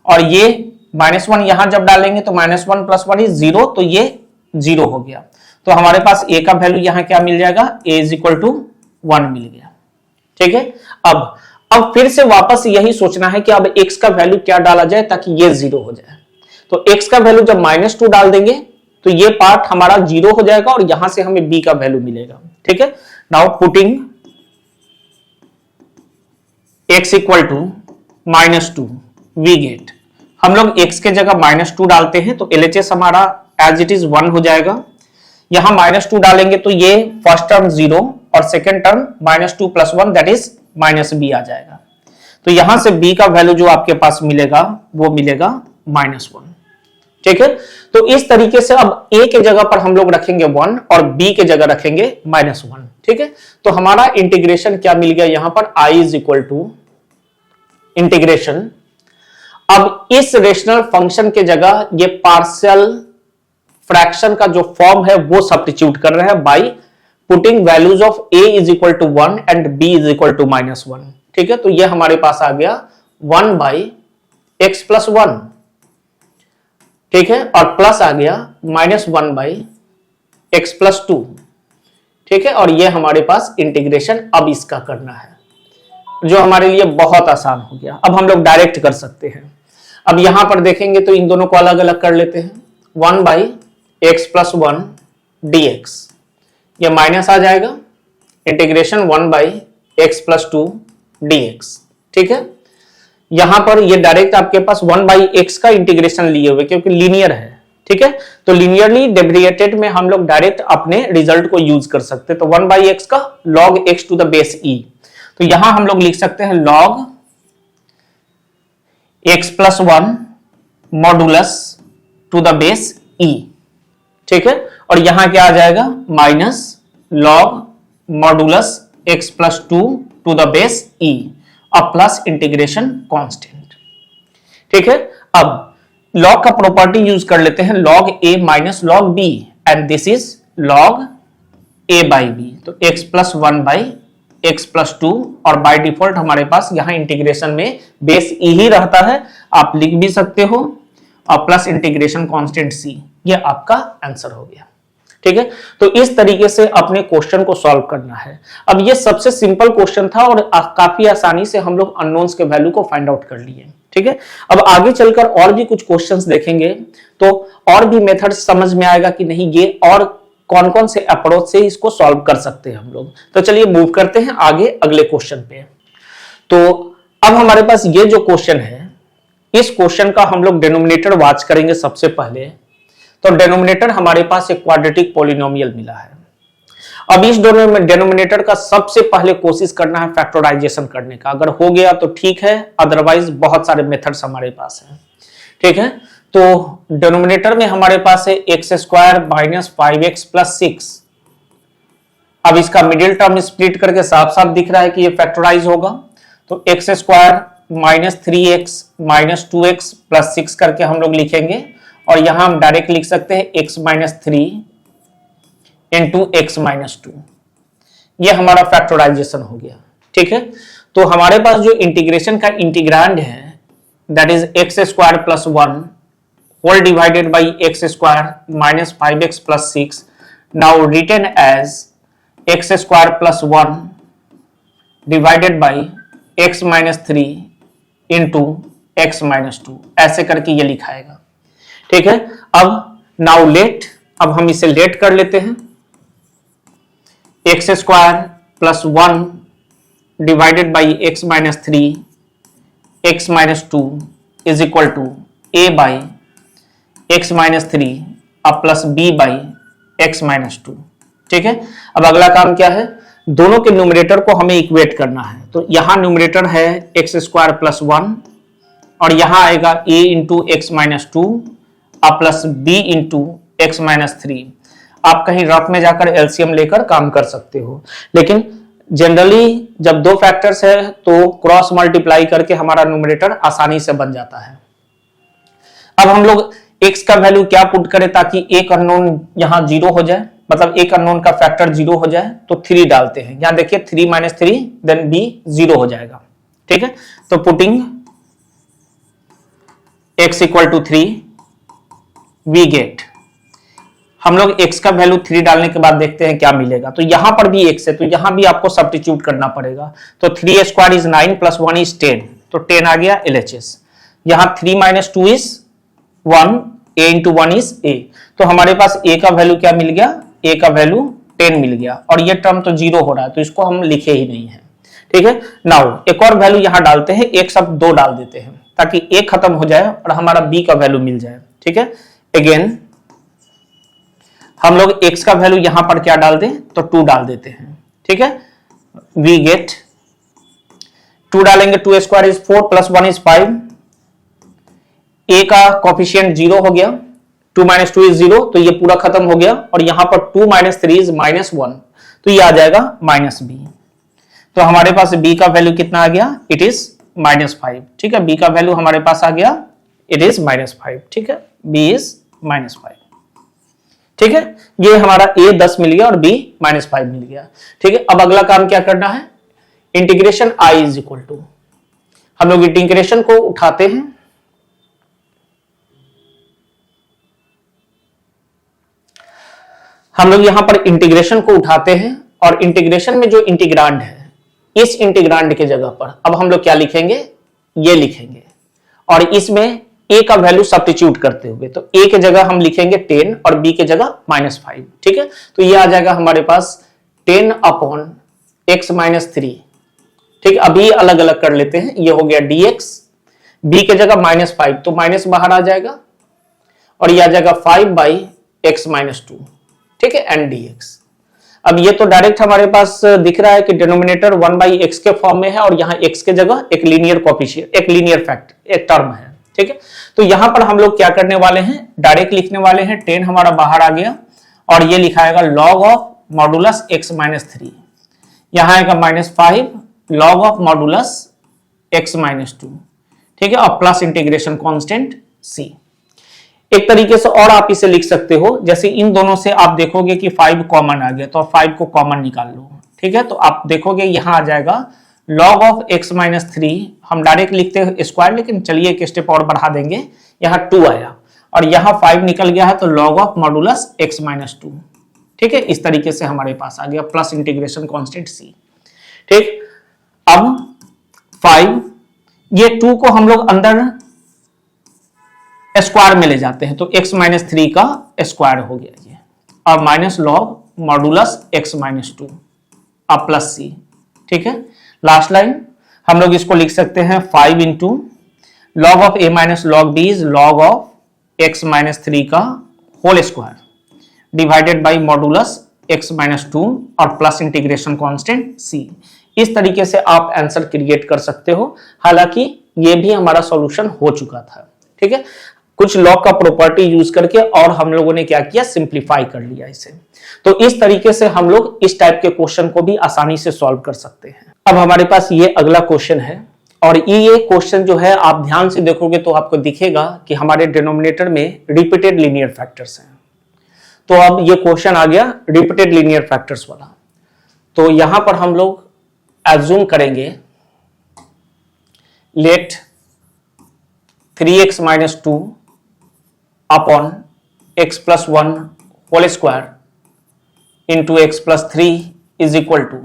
और ये -1 यहां जब डालेंगे तो -1 + 1 = 0, तो ये 0 हो गया। तो हमारे पास a का वैल्यू यहां क्या मिल जाएगा, a = 1 मिल गया। ठीक है, अब फिर से वापस यही सोचना है कि अब x का वैल्यू क्या डाला जाए ताकि ये 0 हो जाए। तो x का वैल्यू जब -2 डाल देंगे तो ये पार्ट हमारा 0 हो जाएगा और यहां से हमें b का वैल्यू मिलेगा। ठीक है, now putting x = -2 we get, हम लोग x के जगह -2 डालते हैं तो LHS हमारा एज इट इज 1 हो जाएगा। यहां -2 डालेंगे तो ये फर्स्ट टर्म 0 और second term -2 + 1 that is -b आ जाएगा। तो यहां से b का वैल्यू जो आपके पास मिलेगा वो मिलेगा -1। ठीक है, तो इस तरीके से अब a के जगह पर हम लोग रखेंगे 1 और b के जगह रखेंगे -1। ठीक है, तो हमारा इंटीग्रेशन क्या मिल गया यहां पर, i = इंटीग्रेशन। अब इस रेशनल फंक्शन के जगह ये पार्शियल फ्रैक्शन का जो फॉर्म है वो सब्स्टिट्यूट कर रहे हैं by putting values of a = 1 and b = -1। ठीक है, तो ये हमारे पास आ गया 1/x + 1। ठीक है, और प्लस आ गया -1/x + 2। ठीक है, और ये हमारे पास इंटीग्रेशन अब इसका करना है जो हमारे लिए बहुत आसान हो गया। अब हम लोग डायरेक्ट कर सकते हैं। अब यहां पर देखेंगे तो इन दोनों को अलग अलग कर लेते हैं। 1/x + 1 dx, ये माइनस आ जाएगा, इंटीग्रेशन 1/x + 2 dx। ठीक है, यहां पर ये डायरेक्ट आपके पास 1/x का इंटीग्रेशन लिए हुए क्योंकि लीनियर है। ठीक है, तो लीनियरली डेरिवेटेड में हम लोग डायरेक्ट अपने रिजल्ट को यूज कर सकते हैं। तो 1/x का log x to the base e, तो यहां हम लोग लिख सकते हैं log x + 1 modulus to the base e। ठीक है, और यहां क्या आ जाएगा, -log modulus x + 2 to the base e और प्लस इंटीग्रेशन कांस्टेंट। ठीक है, अब log का प्रॉपर्टी यूज कर लेते हैं, log a - log b and this is log a/b। तो x + 1/x + 2 और बाय डिफॉल्ट हमारे पास यहां इंटीग्रेशन में बेस e ही रहता है, आप लिख भी सकते हो, और प्लस इंटीग्रेशन कांस्टेंट c, ये आपका आंसर हो गया। ठीक है, तो इस तरीके से अपने क्वेश्चन को सॉल्व करना है। अब ये सबसे सिंपल क्वेश्चन था और काफी आसानी से हम लोग अननोन्स के वैल्यू को फाइंड आउट कर लिए। ठीक है, अब आगे चलकर और भी कुछ क्वेश्चंस देखेंगे तो और भी मेथड समझ में आएगा कि नहीं ये और कौन कौन से अप्रोच से इसको सॉल्व कर सकते हैं हम लोग। तो चलिए मूव करते हैं आगे अगले क्वेश्चन पे। तो अब हमारे पास ये जो क्वेश्चन है, इस क्वेश्चन का हम लोग डिनोमिनेटर वॉच करेंगे सबसे पहले। तो डिनोमिनेटर हमारे पास एक क्वाड्रेटिक पॉलिनोमियल मिला है। अब इस डिनोमिनेटर का सबसे पहले कोशिश करना है फैक्टराइजेशन करने का, अगर हो गया तो ठीक है, अदरवाइज बहुत सारे मेथड्स हमारे पास हैं। ठीक है, तो डिनोमिनेटर में हमारे पास है x² - 5x + 6। अब इसका मिडिल टर्म स्प्लिट करके साफ साफ दिख रहा है कि ये फैक्टराइज होगा। तो x² - 3x - 2x + 6 करके हम लोग लिखेंगे और यहां हम डायरेक्ट लिख सकते हैं x - 3 × x - 2। ये हमारा फैक्टराइजेशन हो गया। ठीक है, तो हमारे पास जो इंटीग्रेशन का इंटीग्रांड है that is x² + 1 whole divided by x² - 5x + 6 now written as x² + 1 divided by x - 3 × x - 2, ऐसे करके ये लिखाएगा। ठीक है, अब नाउ लेट, अब हम इसे लेट कर लेते हैं। x² + 1 divided by x - 3 x - 2 is equal to a/x - 3 अब प्लस b/x - 2। ठीक है, अब अगला काम क्या है, दोनों के न्यूमरेटर को हमें इक्वेट करना है। तो यहां न्यूमरेटर है x² + 1 और यहां आएगा a × x - 2 अब प्लस b × x - 3। आप कहीं रफ में जाकर एलसीएम लेकर काम कर सकते हो, लेकिन जनरली जब दो फैक्टर्स है तो क्रॉस मल्टीप्लाई करके हमारा न्यूमरेटर आसानी से बन जाता है। अब हम लोग x का वैल्यू क्या पुट करें ताकि एक अननोन यहां 0 हो जाए, मतलब एक अननोन का फैक्टर 0 हो जाए, तो 3 डालते हैं। यहां देखिए 3 - 3 देन b 0 हो जाएगा। ठीक है, तो putting x equal to 3, we get, हम लोग x का वैल्यू 3 डालने के बाद देखते हैं क्या मिलेगा। तो यहां पर भी x है, तो यहां भी आपको सब्स्टिट्यूट करना पड़ेगा। तो 3 स्क्वायर इज 9 प्लस 1 इज 10, तो 10 आ गया LHS। यहां 3 minus 2 is 1, a into 1 is a। तो हमारे पास a का वैल्यू क्या मिल गया, a का वैल्यू 10 मिल गया, और ये टर्म तो 0 हो रहा है तो इसको हम लिखे ही नहीं है। ठीक है, नाउ एक और वैल्यू यहां डालते हैं, एक सब 2 डाल देते हैं ताकि a खत्म हो जाए और हमारा b का वैल्यू मिल जाए। ठीक है, अगेन हम लोग x का वैल्यू यहां पर क्या डाल दें, तो 2 डाल देते हैं। ठीक है, वी गेट 2 डालेंगे, 2 square is 4 plus 1 is 5, a का कोफिशिएंट 0 हो गया, 2 माइनस 2 इज 0, तो ये पूरा खत्म हो गया, और यहां पर 2 माइनस 3 इज माइनस 1, तो ये आ जाएगा माइनस b। तो हमारे पास b का वैल्यू कितना आ गया, इट इज -5। ठीक है, b का वैल्यू हमारे पास आ गया, इट इज -5। ठीक है, b इज -5। ठीक है, ये हमारा a 10 मिल गया और b -5 मिल गया। ठीक है, अब अगला काम क्या करना है, integration i is equal to, हम लोग इंटीग्रेशन को उठाते हैं, हम लोग यहां पर इंटीग्रेशन को उठाते हैं, और इंटीग्रेशन में जो इंटीग्रांड है, इस इंटीग्रांड के जगह पर अब हम लोग क्या लिखेंगे, ये लिखेंगे, और इसमें a का वैल्यू सब्स्टिट्यूट करते हुए, तो a के जगह हम लिखेंगे 10 और b के जगह -5। ठीक है, तो ये आ जाएगा हमारे पास 10 अपॉन x माइनस 3। ठीक है, अभी अलग अलग कर लेते हैं, ये हो गया dx, b के जगह -5 तो माइनस बाहर आ जाएगा, और ये आ जाएगा 5 बाई x माइनस 2। ठीक है, एंड dx। अब ये तो डायरेक्ट हमारे पास दिख रहा है कि डिनोमिनेटर 1 बाई एक्स के फॉर्म में है, और यहाँ x के जगह एक लीनियर कोफिशिएंट, एक लीनियर फैक्ट, एक टर्म है। ठीक है, तो यहां पर हम लोग क्या करने वाले हैं, डायरेक्ट लिखने वाले हैं, 10 हमारा बाहर आ गया, और ये लिखा आएगा log of modulus x minus 3, यहां आएगा -5 log of modulus x minus 2। ठीक है, और प्लस इंटीग्रेशन कांस्टेंट c। एक तरीके से और आप इसे लिख सकते हो, जैसे इन दोनों से आप देखोगे कि 5 कॉमन आ गया, तो 5 को कॉमन निकाल लो। ठीक है, तो आप देखोगे यहां आ जाएगा log ऑफ x माइनस 3, हम डायरेक्ट लिखते हैं स्क्वायर, लेकिन चलिए एक स्टेप और बढ़ा देंगे, यहाँ 2 आया, और यहाँ 5 निकल गया है, तो log of modulus x minus 2। ठीक है, इस तरीके से हमारे पास आ गया प्लस इंटीग्रेशन कांस्टेंट c। ठीक, अब 5, ये 2 को हम लोग अंदर स्क्वायर में ले जाते हैं, तो x माइनस 3 का स्क्वायर हो गया ये, और minus log modulus x minus 2 अब प्लस c। ठीक है, लास्ट लाइन हम लोग इसको लिख सकते हैं 5 into log of a minus log b is log of x minus 3 का whole square divided by modulus x minus 2 और प्लस इंटीग्रेशन कांस्टेंट c। इस तरीके से आप आंसर क्रिएट कर सकते हो, हालांकि ये भी हमारा सॉल्यूशन हो चुका था। ठीक है, कुछ लॉग का प्रॉपर्टी यूज करके और हम लोगों ने क्या किया, सिंप्लीफाई कर लिया इसे। तो इस तरीके से हम लोग इस टाइप के क्वेश्चन को भी आसानी से सॉल्व कर सकते हैं। अब हमारे पास ये अगला क्वेश्चन है, और ये क्वेश्चन जो है आप ध्यान से देखोगे तो आपको दिखेगा कि हमारे डिनोमिनेटर में रिपीटेड लीनियर फैक्टर्स हैं। तो अब ये क्वेश्चन आ गया रिपीटेड लीनियर फैक्टर्स वाला, तो यहां पर हम लोग एज्यूम करेंगे let 3x minus 2 upon x plus 1 whole square into x plus 3 is equal to,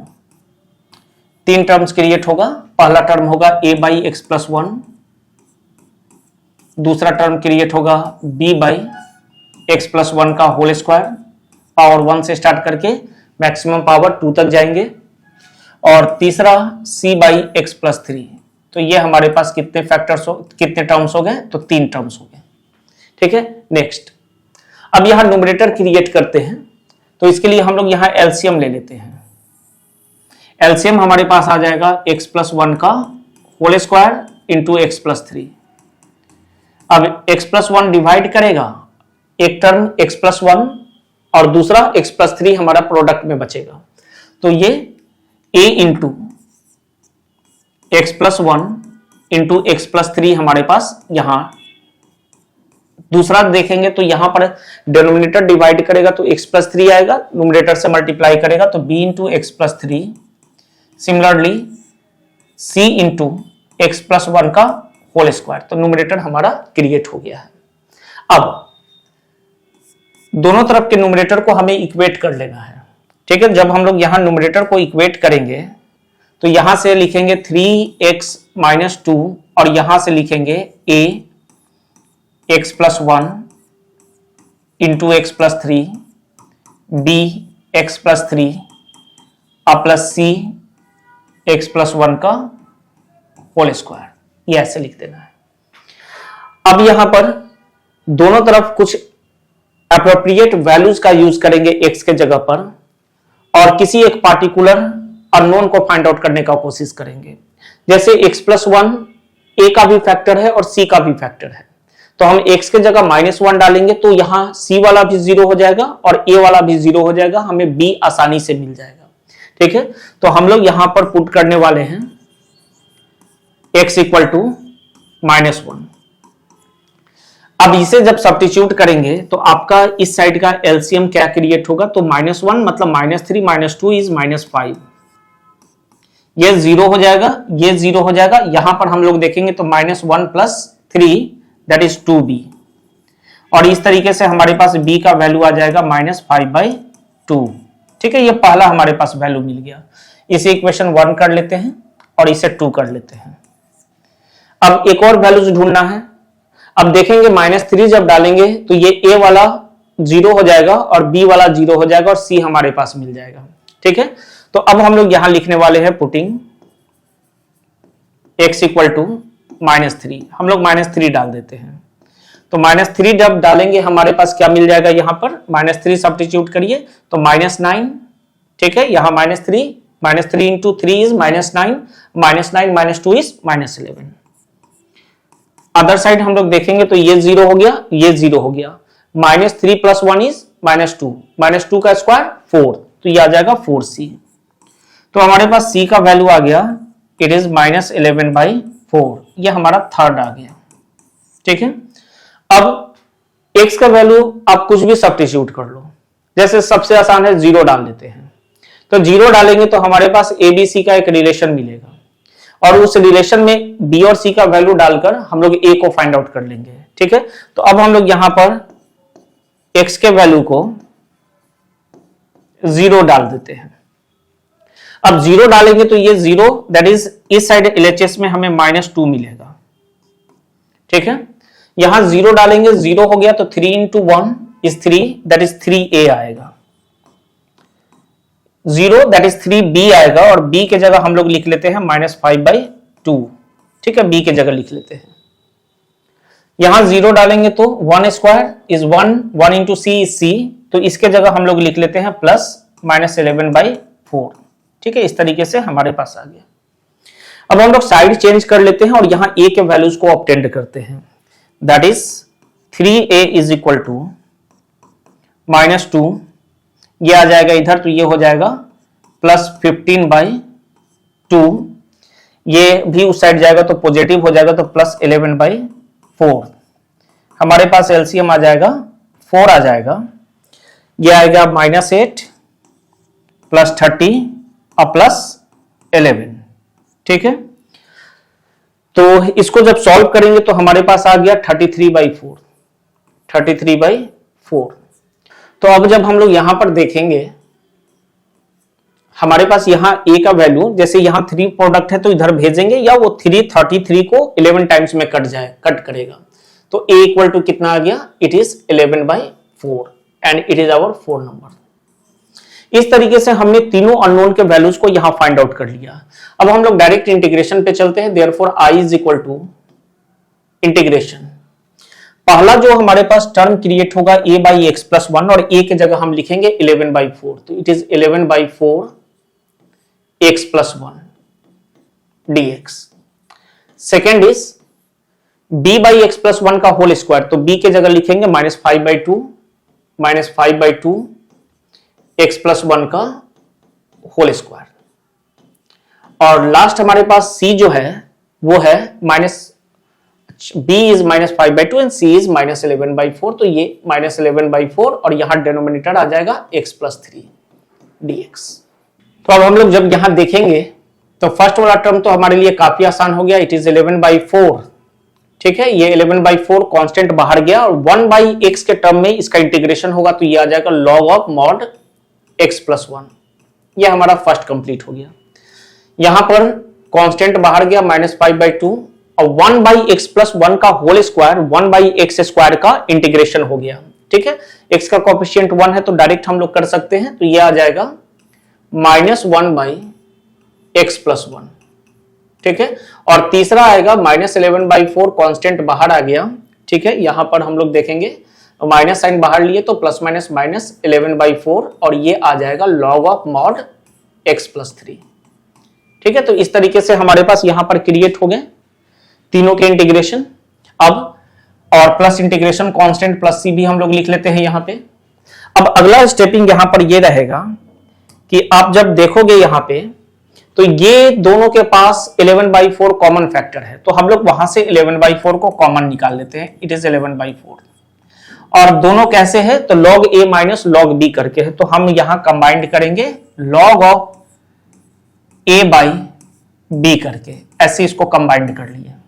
3 terms create होगा। पहला टर्म होगा a बाई एक्स प्लस 1, दूसरा टर्म क्रिएट होगा b बाई एक्स प्लस 1 का होल स्क्वायर, पावर 1 से start करके maximum power 2 तक जाएंगे, और तीसरा c बाई एक्स प्लस 3। तो ये हमारे पास कितने फैक्टर्स हो, कितने टर्म्स हो गए, तो 3 टर्म्स हो गए। ठीक है, नेक्स्ट अब यहां न्यूमरेटर क्रिएट करते हैं, तो इसके लिए हम लोग यहां एलसीएम ले लेते हैं। एलसीएम हमारे पास आ जाएगा x प्लस 1 का whole square into x plus 3। अब x प्लस 1 डिवाइड करेगा, एक टर्म x प्लस 1 और दूसरा x प्लस 3 हमारा प्रोडक्ट में बचेगा, तो ये a into x plus 1 into x plus 3 हमारे पास यहां। दूसरा देखेंगे तो यहां पर डिनोमिनेटर डिवाइड करेगा तो x प्लस 3 आएगा, न्यूमरेटर से मल्टीप्लाई करेगा तो b into x plus 3। Similarly c into x plus 1 का होल स्क्वायर। तो न्यूमरेटर हमारा क्रिएट हो गया है। अब दोनों तरफ के न्यूमरेटर को हमें इक्वेट कर लेना है। ठीक है, जब हम लोग यहां न्यूमरेटर को इक्वेट करेंगे तो यहां से लिखेंगे 3x माइनस 2 और यहां से लिखेंगे a x plus 1 into x plus 3 b x plus 3 plus c x plus 1 का होल स्क्वायर, ये ऐसे लिख देना है। अब यहां पर दोनों तरफ कुछ एप्रोप्रिएट वैल्यूज का यूज करेंगे x के जगह पर और किसी एक पार्टिकुलर अननोन को फाइंड आउट करने का कोशिश करेंगे। जैसे x प्लस 1 a का भी फैक्टर है और c का भी फैक्टर है, तो हम x के जगह -1 डालेंगे तो यहां c वाला भी 0 हो जाएगा और a वाला भी 0 हो जाएगा, हमें b आसानी से मिल जाएगा। ठीक है, तो हम लोग यहां पर पुट करने वाले हैं x इक्वल टू -1। अब इसे जब सब्स्टिट्यूट करेंगे तो आपका इस साइड का एलसीएम क्या क्रिएट होगा, तो -1 मतलब -3 -2 इज -5, ये 0 हो जाएगा, ये 0 हो जाएगा। यहां पर हम लोग देखेंगे तो -1 प्लस 3 दैट इज 2b, और इस तरीके से हमारे पास b का वैल्यू आ जाएगा -5/2। ठीक है, ये पहला हमारे पास वैल्यू मिल गया। इसे इक्वेशन 1 कर लेते हैं और इसे 2 कर लेते हैं। अब एक और वैल्यूज ढूंढना है। अब देखेंगे -3 जब डालेंगे तो ये a वाला 0 हो जाएगा और b वाला 0 हो जाएगा और c हमारे पास मिल जाएगा। ठीक है, तो अब हम लोग यहां लिखने वाले हैं पुटिंग x इक्वल टू -3, हम लोग -3 डाल देते हैं। तो -3 जब डालेंगे हमारे पास क्या मिल जाएगा, यहां पर -3 सब्स्टिट्यूट करिए तो -9। ठीक है, यहां -3 into 3 is -9, -9 -2 is -11। Other side हम लोग देखेंगे तो ये 0 हो गया, ये 0 हो गया। -3 प्लस 1 इज -2, -2 का स्क्वायर 4, तो ये आ जाएगा 4c। तो हमारे पास c का वैल्यू आ गया, इट इज -11/4, ये हमारा थर्ड आ गया। ठीक है, अब x का वैल्यू आप कुछ भी सब्स्टिट्यूट कर लो, जैसे सबसे आसान है 0 डाल देते हैं। तो 0 डालेंगे तो हमारे पास a b c का एक रिलेशन मिलेगा और उस रिलेशन में b और c का वैल्यू डालकर हम लोग a को फाइंड आउट कर लेंगे। ठीक है, तो अब हम लोग यहां पर x के वैल्यू को 0 डाल देते हैं। अब 0 डालेंगे तो ये 0 दैट इज इस साइड LHS में हमें -2 मिलेगा। ठीक है, यहां 0 डालेंगे, 0 हो गया तो 3 into 1 is 3 that is 3a आएगा, 0 दैट इज 3b आएगा और b के जगह हम लोग लिख लेते हैं -5/2। ठीक है, b के जगह लिख लेते हैं। यहां 0 डालेंगे तो 1 square is 1 into c is c, तो इसके जगह हम लोग लिख लेते हैं प्लस -11/4। ठीक है, इस तरीके से हमारे पास आ गया। अब हम लोग साइड चेंज कर लेते हैं और यहां a के वैल्यूज को ऑब्टेंड करते हैं, that is 3a is equal to -2, ये आ जाएगा इधर तो ये हो जाएगा प्लस 15/2, ये भी उस साइड जाएगा तो पॉजिटिव हो जाएगा तो प्लस 11/4। हमारे पास एलसीएम आ जाएगा 4 आ जाएगा, ये आएगा -8 प्लस 30 और प्लस 11। ठीक है, तो इसको जब सॉल्व करेंगे तो हमारे पास आ गया 33/4, 33/4। तो अब जब हम लोग यहां पर देखेंगे हमारे पास यहां a का वैल्यू, जैसे यहां 3 प्रोडक्ट है तो इधर भेजेंगे या वो 33 को 11 टाइम्स में कट करेगा, तो a इक्वल टू कितना आ गया, it is 11/4 and it is our 4 नंबर। इस तरीके से हमने तीनों अननोन के वैल्यूज को यहां फाइंड आउट कर लिया। अब हम लोग डायरेक्ट इंटीग्रेशन पे चलते हैं, therefore i is equal to integration. पहला जो हमारे पास टर्म क्रिएट होगा a/x प्लस 1 और a के जगह हम लिखेंगे 11/4, तो it is 11/4 x plus 1 dx। Second is b/x plus 1 का होल स्क्वायर, तो b के जगह लिखेंगे -5/2 x प्लस 1 का होल स्क्वायर। और लास्ट हमारे पास c जो है वो है b is -5/2 and c is -11/4, तो ये -11/4 और यहां डिनोमिनेटर आ जाएगा x प्लस 3 dx। तो अब हम लोग जब यहां देखेंगे तो फर्स्ट वाला टर्म तो हमारे लिए काफी आसान हो गया, इट इज 11/4 ठीक है, ये 11/4 कांस्टेंट बाहर गया और 1/x के टर्म में इसका इंटीग्रेशन होगा तो ये आ जाएगा log of mod x plus 1। ये हमारा फर्स्ट कंप्लीट हो गया। यहां पर कांस्टेंट बाहर गया -5/2 और 1/x प्लस 1 का होल स्क्वायर 1/x स्क्वायर का इंटीग्रेशन हो गया। ठीक है, x का कोएफिशिएंट 1 है तो डायरेक्ट हम लोग कर सकते हैं, तो ये आ जाएगा -1/x प्लस 1। ठीक है, और तीसरा आएगा -11/4 कांस्टेंट बाहर आ गया। ठीक है, यहां पर हम लोग देखेंगे माइनस साइन बाहर लिए तो प्लस माइनस -11/4 और ये आ जाएगा log of mod x plus 3। ठीक है, तो इस तरीके से हमारे पास यहां पर क्रिएट हो गए तीनों के इंटीग्रेशन। अब और plus integration constant plus c भी हम लोग लिख लेते हैं यहां पे। अब अगला स्टेपिंग यहां पर ये रहेगा कि आप जब देखोगे यहां पे तो ये दोनों के पास 11/4 कॉमन फैक्टर है, तो हम लोग वहां से 11/4 को कॉमन निकाल लेते हैं। इट इज 11/4 और दोनों कैसे है तो log a minus log b करके है, तो हम यहां कंबाइंड करेंगे log of a by b करके, ऐसे इसको कंबाइंड कर लिया।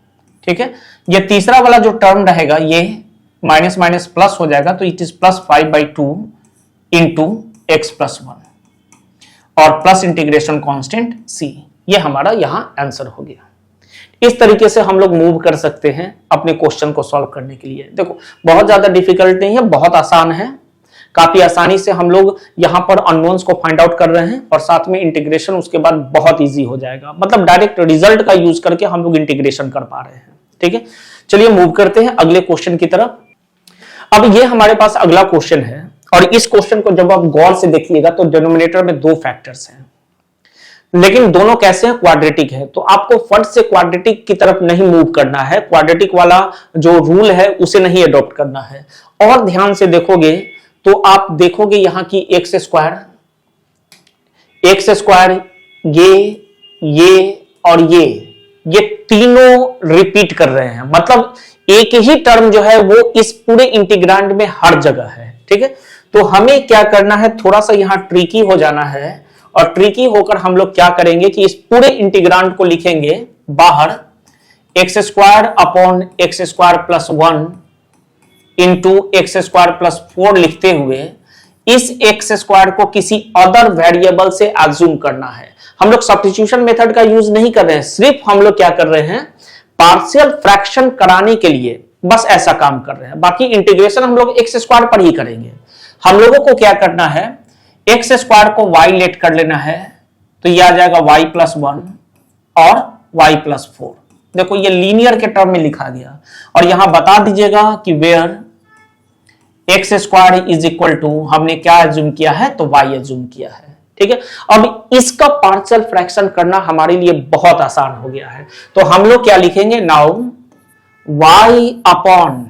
ठीक है, ये तीसरा वाला जो टर्म रहेगा ये माइनस माइनस प्लस हो जाएगा तो it is +5/2 into x plus 1 और प्लस इंटीग्रेशन कांस्टेंट c। ये हमारा यहां आंसर हो गया। इस तरीके से हम लोग मूव कर सकते हैं अपने क्वेश्चन को सॉल्व करने के लिए। देखो बहुत ज्यादा डिफिकल्ट नहीं है, बहुत आसान है। काफी आसानी से हम लोग यहां पर अननोन्स को फाइंड आउट कर रहे हैं और साथ में इंटीग्रेशन उसके बाद बहुत इजी हो जाएगा। मतलब डायरेक्ट रिजल्ट का यूज करके हम लोग इंटीग्रेशन कर पा रहे हैं। ठीक है, चलिए मूव करते हैं अगले क्वेश्चन की तरफ। अब ये हमारे पास अगला क्वेश्चन है और इस क्वेश्चन को जब आप गौर से देखिएगा तो डिनोमिनेटर में 2 फैक्टर्स हैं, लेकिन दोनों कैसे हैं, क्वाड्रेटिक है। तो आपको फट से क्वाड्रेटिक की तरफ नहीं मूव करना है, क्वाड्रेटिक वाला जो रूल है उसे नहीं अडॉप्ट करना है। और ध्यान से देखोगे तो आप देखोगे यहां की x स्क्वायर ये और ये तीनों रिपीट कर रहे हैं। मतलब एक ही टर्म जो है वो इस पूरे इंटीग्रांड में हर जगह है। ठीक है, तो हमें क्या करना है, थोड़ा सा यहां ट्रिकी हो जाना है और ट्रिकी होकर हम लोग क्या करेंगे कि इस पूरे इंटीग्रांड को लिखेंगे बाहर x square upon x square plus 1 into x square plus 4 लिखते हुए इस x स्क्वायर को किसी अदर वेरिएबल से एज्यूम करना है। हम लोग सब्स्टिट्यूशन मेथड का यूज नहीं कर रहे हैं, सिर्फ हम लोग क्या कर रहे हैं, पार्शियल फ्रैक्शन कराने के लिए बस ऐसा काम कर रहे हैं। बाकी इंटीग्रेशन हम लोग x स्क्वायर पर ही करेंगे। हम लोगों को क्या करना है, x स्क्वायर को y लेट कर लेना है, तो ये आ जाएगा y प्लस 1 और y प्लस 4। देखो ये लीनियर के टर्म में लिखा गया और यहां बता दीजिएगा कि where x square is equal to, हमने क्या एज्यूम किया है, तो y एज्यूम किया है। ठीक है, अब इसका पार्शियल फ्रैक्शन करना हमारे लिए बहुत आसान हो गया है। तो हम लोग क्या लिखेंगे, now y upon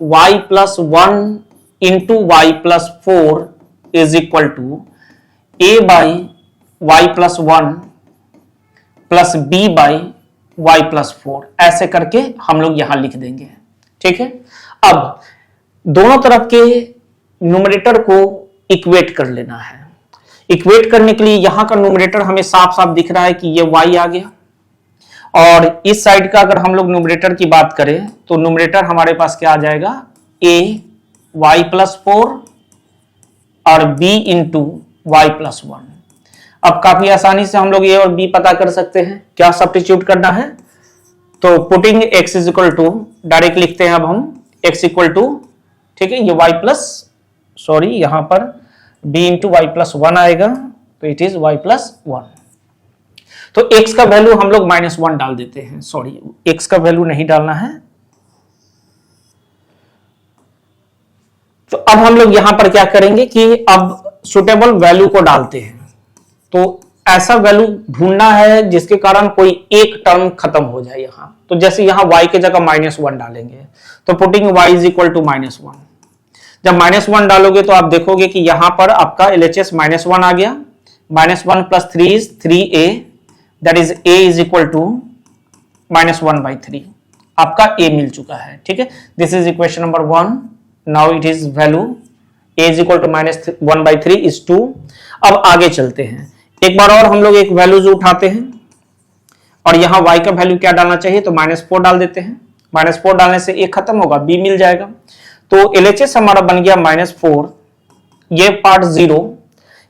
y plus 1 into y plus 4 is equal to a by y plus 1 plus b by y plus 4, ऐसे करके हम लोग यहां लिख देंगे। ठीक है, अब दोनों तरफ के न्यूमरेटर को इक्वेट कर लेना है। इक्वेट करने के लिए यहां का न्यूमरेटर हमें साफ साफ दिख रहा है कि ये y आ गया और इस साइड का अगर हम लोग न्यूमरेटर की बात करें तो न्यूमरेटर हमारे पास क्या आ जाएगा, a y प्लस 4 और b इंटू y प्लस 1। अब काफी आसानी से हम लोग a और b पता कर सकते हैं। क्या सब्स्टिट्यूट करना है, तो putting x is equal to, direct लिखते हैं अब हम x इक्वल टू, ठीक है, ये y प्लस, सॉरी यहां पर b इंटू वाई प्लस 1 आएगा तो इट इज y प्लस 1। तो x का वैल्यू हम लोग -1 डाल देते हैं, सॉरी x का वैल्यू नहीं डालना है। तो अब हम लोग यहां पर क्या करेंगे कि अब सुटेबल वैल्यू को डालते हैं। तो ऐसा वैल्यू ढूंढना है जिसके कारण कोई एक टर्म खत्म हो जाए यहां। तो जैसे यहां y की जगह -1 डालेंगे तो putting y is equal to -1। जब -1 डालोगे तो आप देखोगे कि यहां पर आपका LHS -1 आ गया, -1 plus 3 is 3a, that is a is equal to -1/3। आपका a मिल चुका है। ठीक है, this is equation number 1। Now it is value a is equal to -1/3 is 2। अब आगे चलते हैं, एक बार और हम लोग एक वैल्यूज उठाते हैं और यहां y का वैल्यू क्या डालना चाहिए, तो -4 डाल देते हैं। -4 डालने से ए खत्म होगा, बी मिल जाएगा। तो LHS हमारा बन गया -4, ये पार्ट 0।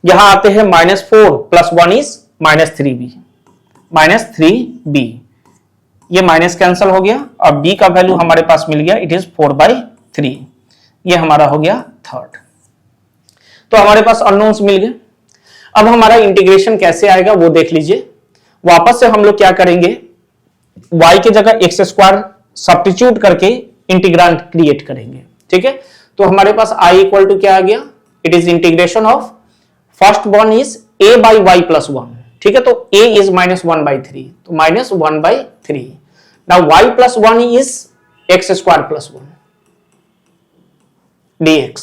यहां आते हैं -4 + 1 इज -3b, -3b, ये माइनस कैंसिल हो गया और b का वैल्यू हमारे पास मिल गया, इट इज 4/3, ये हमारा हो गया थर्ड। तो हमारे पास अननोन्स मिल गए। अब हमारा इंटीग्रेशन कैसे आएगा वो देख लीजिए। वापस से हम लोग क्या करेंगे, y की जगह x² सब्स्टिट्यूट करके इंटीग्रांड क्रिएट करेंगे, ठीक है। तो हमारे पास i इक्वल टू क्या आ गया, it is integration of first one is a/y + 1, ठीक है। तो a इज -1/3, तो -1/3। Now y + 1 is x² + 1 dx,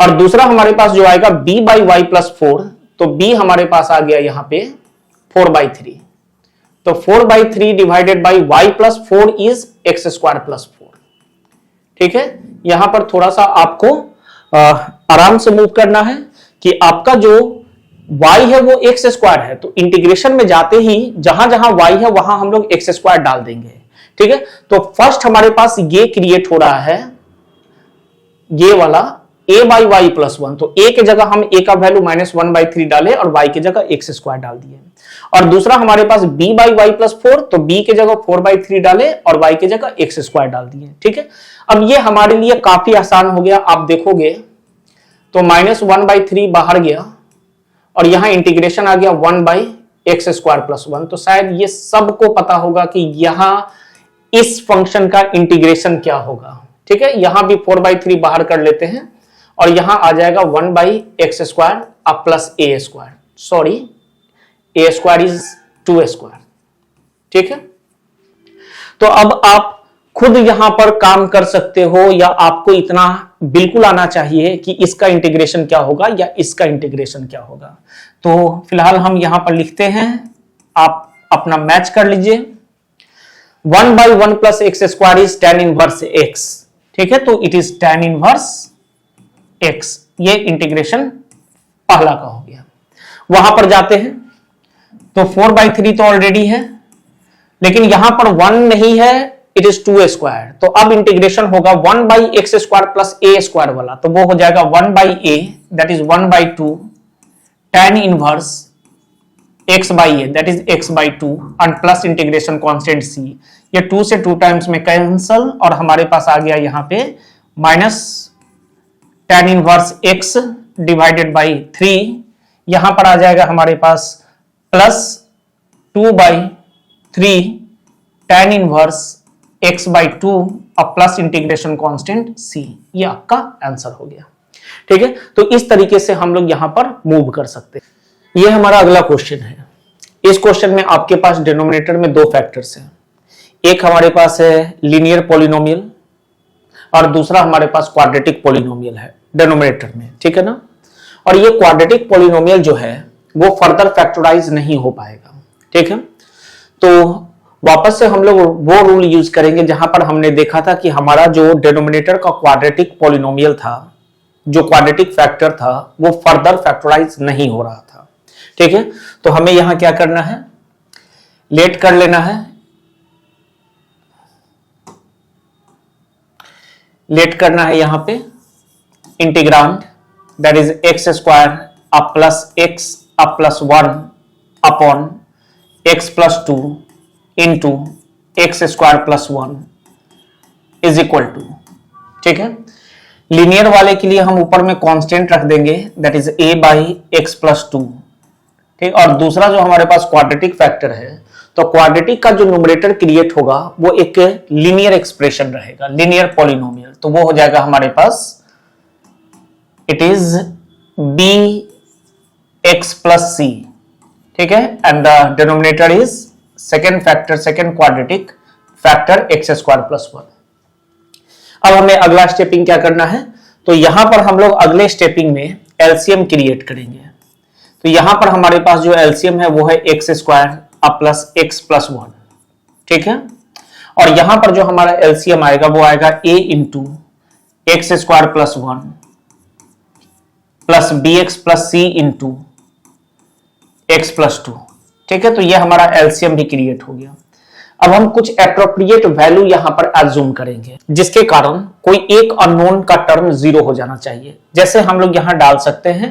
और दूसरा हमारे पास जो आएगा b/y + 4, तो b हमारे पास आ गया यहां पे 4/3, तो 4/3 divided by y + 4 is x² + 4, ठीक है। यहां पर थोड़ा सा आपको आराम से मूव करना है कि आपका जो y है वो x² है, तो इंटीग्रेशन में जाते ही जहां जहां y है वहां हम लोग x² डाल देंगे, ठीक है। तो फर्स्ट हमारे पास ये क्रिएट हो रहा है, ये वाला a/y + 1, तो a की जगह हम a का वैल्यू -1/3 डाले और y की जगह x² डाल दिए। और दूसरा हमारे पास b/y + 4, तो b की जगह 4/3 डाले और y की जगह x² डाल दिए, ठीक है। अब ये हमारे लिए काफी आसान हो गया, आप देखोगे तो -1/3 बाहर गया और यहां इंटीग्रेशन आ गया 1/x² + 1, तो शायद ये सबको पता होगा कि यहां इस फंक्शन का इंटीग्रेशन क्या होगा, ठीक है। यहां भी 4/3 बाहर कर लेते हैं और यहां आ जाएगा 1/x² + a², sorry a² is 2a², ठीक है। तो अब आप खुद यहां पर काम कर सकते हो, या आपको इतना बिल्कुल आना चाहिए कि इसका इंटीग्रेशन क्या होगा या इसका इंटीग्रेशन क्या होगा। तो फिलहाल हम यहां पर लिखते हैं, आप अपना मैच कर लीजिए। 1/1 + x² is tan inverse x, ठीक है। तो it is tan inverse x, ये इंटीग्रेशन पहला का हो गया। वहां पर जाते हैं तो 4/3 तो ऑलरेडी है, लेकिन यहां पर 1 नहीं है, इट इज 2a², तो अब इंटीग्रेशन होगा 1/x² + a² वाला, तो वो हो जाएगा 1/a, that is 1/2 tan inverse x/a, that is x/2, and plus integration constant c, ये 2 से 2 टाइम्स में कैंसल और हमारे पास आ गया यहां पे minus tan inverse x divided by 3, यहां पर आ जाएगा हमारे पास प्लस 2/3 tan इनवर्स x/2 और प्लस इंटीग्रेशन कांस्टेंट c, ये आपका आंसर हो गया, ठीक है। तो इस तरीके से हम लोग यहां पर मूव कर सकते हैं। ये हमारा अगला क्वेश्चन है। इस क्वेश्चन में आपके पास डिनोमिनेटर में 2 फैक्टर्स हैं, एक हमारे पास है लीनियर पॉलिनोमियल और दूसरा हमारे पास क्वाड्रेटिक पॉलिनोमियल है डिनोमिनेटर में, ठीक है ना। और ये क्वाड्रेटिक पॉलिनोमियल जो है वो फर्दर फैक्टराइज नहीं हो पाएगा, ठीक है। तो वापस से हम लोग वो रूल यूज करेंगे जहां पर हमने देखा था कि हमारा जो डिनोमिनेटर का क्वाड्रेटिक पॉलिनोमियल था, जो क्वाड्रेटिक फैक्टर था, वो फर्दर फैक्टराइज नहीं हो रहा था, ठीक है। तो हमें यहां क्या करना है, लेट कर लेना है, लेट करना है यहां पे integrand, that is x² + x + 1 upon x + 2 into x² + 1 is equal to, ठीक है। लीनियर वाले के लिए हम ऊपर में कांस्टेंट रख देंगे, दैट इज a/x + 2, ठीक। और दूसरा जो हमारे पास क्वाड्रेटिक फैक्टर है, तो क्वाड्रेटिक का जो न्यूमरेटर क्रिएट होगा वो एक लीनियर एक्सप्रेशन रहेगा, लीनियर पॉलिनोमियल, तो वो हो जाएगा हमारे पास इट इज bx + c, ठीक है, and the denominator is second factor, second quadratic factor x² + 1। अब हमें अगला स्टेपिंग क्या करना है, तो यहां पर हम लोग अगले स्टेपिंग में एलसीएम क्रिएट करेंगे। तो यहां पर हमारे पास जो एलसीएम है वो है x² + x + 1, ठीक है। और यहां पर जो हमारा एलसीएम आएगा वो आएगा a into x² + 1 plus bx + c into x + 2, ठीक है। तो ये हमारा एलसीएम भी क्रिएट हो गया। अब हम कुछ एप्रोप्रिएट वैल्यू यहां पर एज्यूम करेंगे जिसके कारण कोई एक अननोन का टर्म 0 हो जाना चाहिए। जैसे हम लोग यहां डाल सकते हैं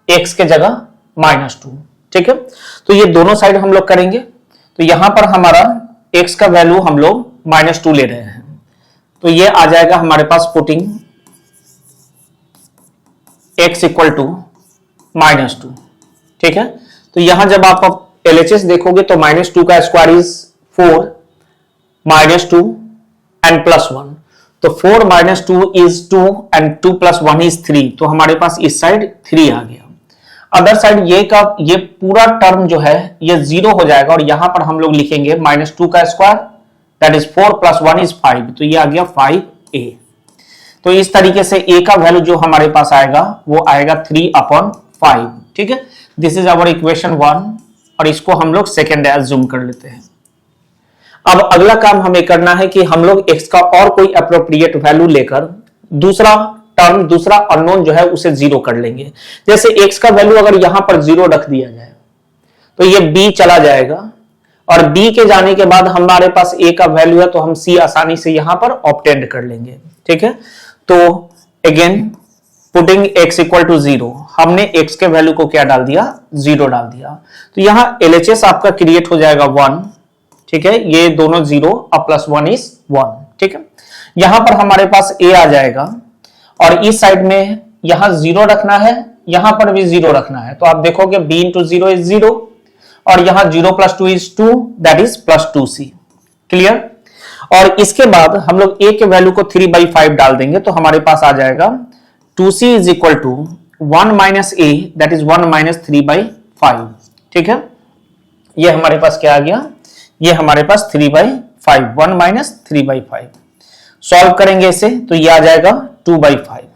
x के जगह -2, ठीक है। तो ये दोनों साइड हम लोग करेंगे। तो यहां पर हमारा x का वैल्यू हम लोग -2 ले रहे हैं, तो ये आ जाएगा हमारे पास पुटिंग x इक्वल टू -2, ठीक है। तो यहां जब आप LHS देखोगे तो -2 का स्क्वायर इज 4, -2 एंड +1, तो 4 - 2 इज 2 एंड 2 + 1 इज 3, तो हमारे पास इस साइड 3 आ गया। अदर साइड ये पूरा टर्म जो है ये 0 हो जाएगा और यहां पर हम लोग लिखेंगे -2 का स्क्वायर दैट इज 4 + 1 इज 5, तो ये आ गया 5a। तो इस तरीके से a का वैल्यू जो हमारे पास आएगा वो आएगा 3/5, ठीक है। दिस इज आवर इक्वेशन 1 और इसको हम लोग सेकेंड एज्यूम कर लेते हैं। अब अगला काम हमें करना है कि हम लोग x का और कोई अप्रोप्रिएट वैल्यू लेकर दूसरा टर्म, दूसरा अननोन जो है उसे 0 कर लेंगे। जैसे x का वैल्यू अगर यहां पर 0 रख दिया जाए तो ये b चला जाएगा और b के जाने के बाद हमारे पास a का वैल्यू है तो हम c आसानी से यहां पर ऑब्टेन कर लेंगे, ठीक है। तो again putting x equal to 0, हमने x के वैल्यू को क्या डाल दिया, 0 डाल दिया। तो यहां LHS आपका क्रिएट हो जाएगा 1, ठीक है। ये दोनों 0 और +1 इज 1, ठीक है। यहां पर हमारे पास a आ जाएगा और इस साइड में यहां 0 रखना है, यहां पर भी 0 रखना है। तो आप देखोगे b इंटू 0 इज 0 और यहां 0 + 2 is 2 that is +2c, clear. और इसके बाद हम लोग a के वैल्यू को 3/5 डाल देंगे तो हमारे पास आ जाएगा 2c is equal to 1 - a that is 1 - 3/5, ठीक है। ये हमारे पास क्या आ गया, ये हमारे पास 3/5, 1 - 3/5। सॉल्व करेंगे इसे तो ये आ जाएगा 2/5।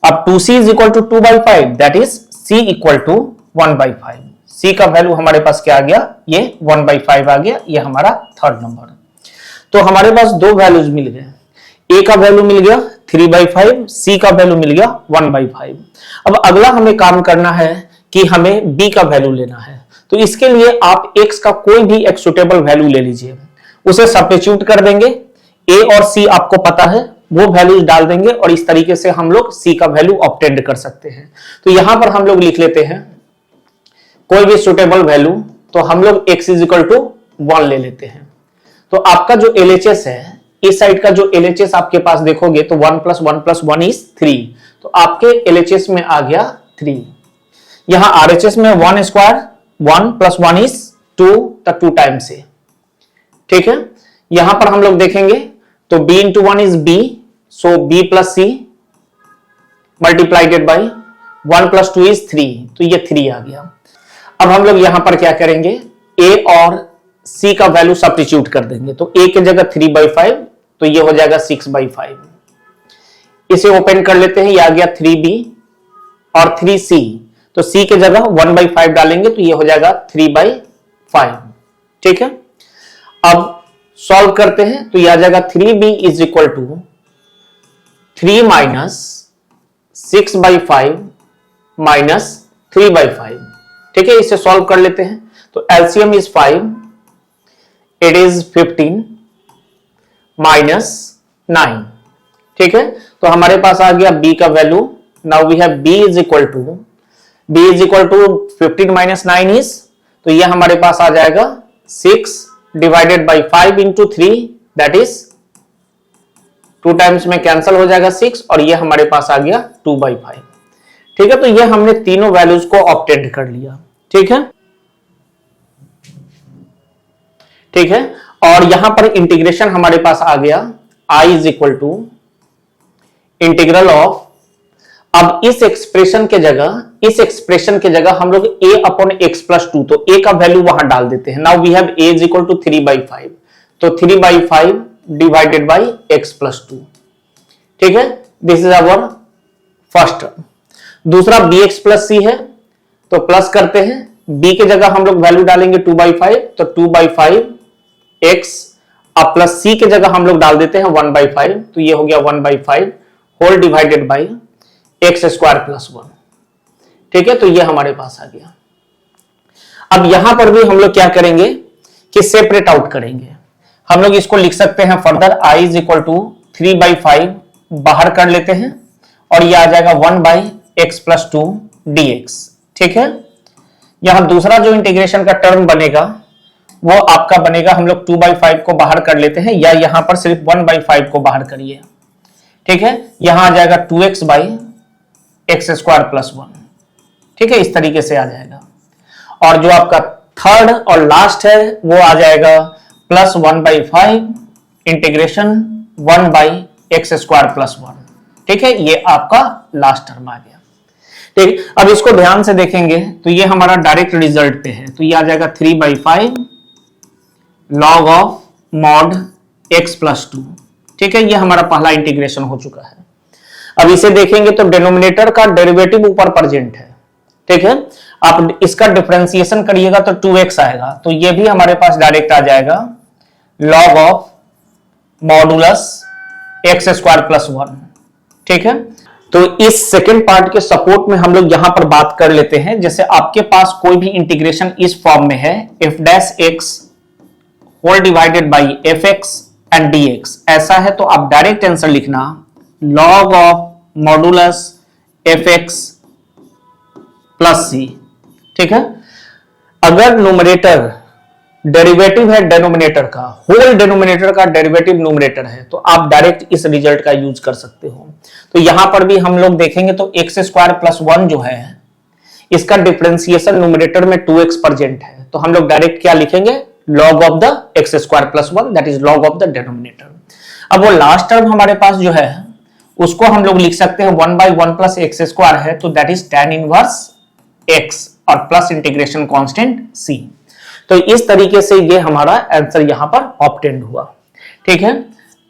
अब 2c is equal to 2/5 that is c equal to 1/5। c का वैल्यू हमारे पास क्या आ गया, ये 1/5 आ गया, ये हमारा थर्ड नंबर। तो हमारे पास दो वैल्यूज मिल गए, a का वैल्यू मिल गया 3/5, c का वैल्यू मिल गया 1/5। अब अगला हमें काम करना है कि हमें b का वैल्यू लेना है। तो इसके लिए आप x का कोई भी एक सुटेबल वैल्यू ले लीजिए, उसे सब्स्टिट्यूट कर देंगे, a और c आपको पता है वो वैल्यूज डाल देंगे और इस तरीके से हम लोग c का वैल्यू ऑब्टेन कर सकते हैं। तो यहां पर हम लोग लिख लेते हैं कोई भी सुटेबल वैल्यू, तो हम लोग x इज इक्वल टू 1 ले लेते हैं। तो आपका जो LHS है, इस साइड का जो LHS आपके पास देखोगे तो 1 + 1 + 1 इज 3, तो आपके LHS में आ गया 3। यहां RHS में 1 स्क्वायर 1 + 1 इज 2, तक 2 टाइम्स है, ठीक है। यहां पर हम लोग देखेंगे तो b into 1 is b, so b + c मल्टीप्लाइडेड by 1 + 2 is 3, तो ये 3 आ गया। अब हम लोग यहां पर क्या करेंगे, a और c का वैल्यू सब्स्टिट्यूट कर देंगे। तो a की जगह 3/5, तो ये हो जाएगा 6/5। इसे ओपन कर लेते हैं, ये आ गया 3b और 3c, तो c की जगह 1/5 डालेंगे तो ये हो जाएगा 3/5, ठीक है। अब सॉल्व करते हैं तो ये आ जाएगा 3b इज इक्वल टू 3 - 6/5 - 3/5, ठीक है। इसे सॉल्व कर लेते हैं तो एलसीएम इज 5, इट इज 15 - 9, ठीक है। तो हमारे पास आ गया b का value. Now we have b is equal to 15 - 9 is, तो ये हमारे पास आ जाएगा 6 divided by 5 into 3 that is 2 times में कैंसिल हो जाएगा 6 और ये हमारे पास आ गया 2/5, ठीक है। तो ये हमने तीनों वैल्यूज को ऑब्टेन कर लिया, ठीक है, ठीक है। और यहां पर इंटीग्रेशन हमारे पास आ गया i is equal to integral of, अब इस एक्सप्रेशन के जगह हम लोग a/x+2, तो a का वैल्यू वहां डाल देते हैं। Now we have a is equal to 3/5, तो 3/5 डिवाइडेड बाई x+2, ठीक है। This is our first term. दूसरा bx + c है, तो प्लस करते हैं, b की जगह हम लोग वैल्यू डालेंगे 2/5, तो 2/5 x अब प्लस c की जगह हम लोग डाल देते हैं 1/5, तो ये हो गया 1/5 होल डिवाइडेड बाई x² + 1, ठीक है। तो ये हमारे पास आ गया। अब यहां पर भी हम लोग क्या करेंगे कि सेपरेट आउट करेंगे। हम लोग इसको लिख सकते हैं further i is equal to 3/5 बाहर कर लेते हैं और ये आ जाएगा 1/x + 2 dx। ठीक है, यहां दूसरा जो इंटीग्रेशन का टर्म बनेगा वो आपका बनेगा, हम लोग 2/5 को बाहर कर लेते हैं या यहां पर सिर्फ 1/5 को बाहर करिए। ठीक है, यहां आ जाएगा 2x/x² + 1। ठीक है, इस तरीके से आ जाएगा। और जो आपका थर्ड और लास्ट है वो आ जाएगा +1/5 इंटीग्रेशन 1/x² + 1। ठीक है, ये आपका लास्ट टर्म आ गया। ठीक, अब इसको ध्यान से देखेंगे तो ये हमारा डायरेक्ट रिजल्ट पे है, तो ये आ जाएगा 3/5 log ऑफ mod x + 2। ठीक है, ये हमारा पहला इंटीग्रेशन हो चुका है। अब इसे देखेंगे तो डिनोमिनेटर का डेरिवेटिव ऊपर प्रेजेंट है। ठीक है, आप इसका डिफरेंशिएशन करिएगा तो 2x आएगा, तो ये भी हमारे पास डायरेक्ट आ जाएगा log ऑफ मॉडुलस x² + 1। ठीक है, तो इस सेकेंड पार्ट के सपोर्ट में हम लोग यहां पर बात कर लेते हैं, जैसे आपके पास कोई भी इंटीग्रेशन इस फॉर्म में है f' whole divided by fx and dx, ऐसा है तो आप डायरेक्ट आंसर लिखना log of modulus fx + c। ठीक है, अगर न्यूमरेटर डेरिवेटिव है डिनोमिनेटर का, होल डिनोमिनेटर का डेरिवेटिव न्यूमरेटर है, तो आप डायरेक्ट इस रिजल्ट का यूज कर सकते हो। तो यहां पर भी हम लोग देखेंगे तो x² + 1 जो है इसका डिफरेंशिएशन न्यूमरेटर में 2x प्रेजेंट है, तो हम लोग डायरेक्ट क्या लिखेंगे log of the x² + 1 that is log of the denominator. अब वो लास्ट टर्म हमारे पास जो है उसको हम लोग लिख सकते हैं 1/1 + x² है, तो that is tan inverse x और प्लस इंटीग्रेशन कांस्टेंट c। तो इस तरीके से ये हमारा आंसर यहां पर ऑब्टेन्ड हुआ। ठीक है,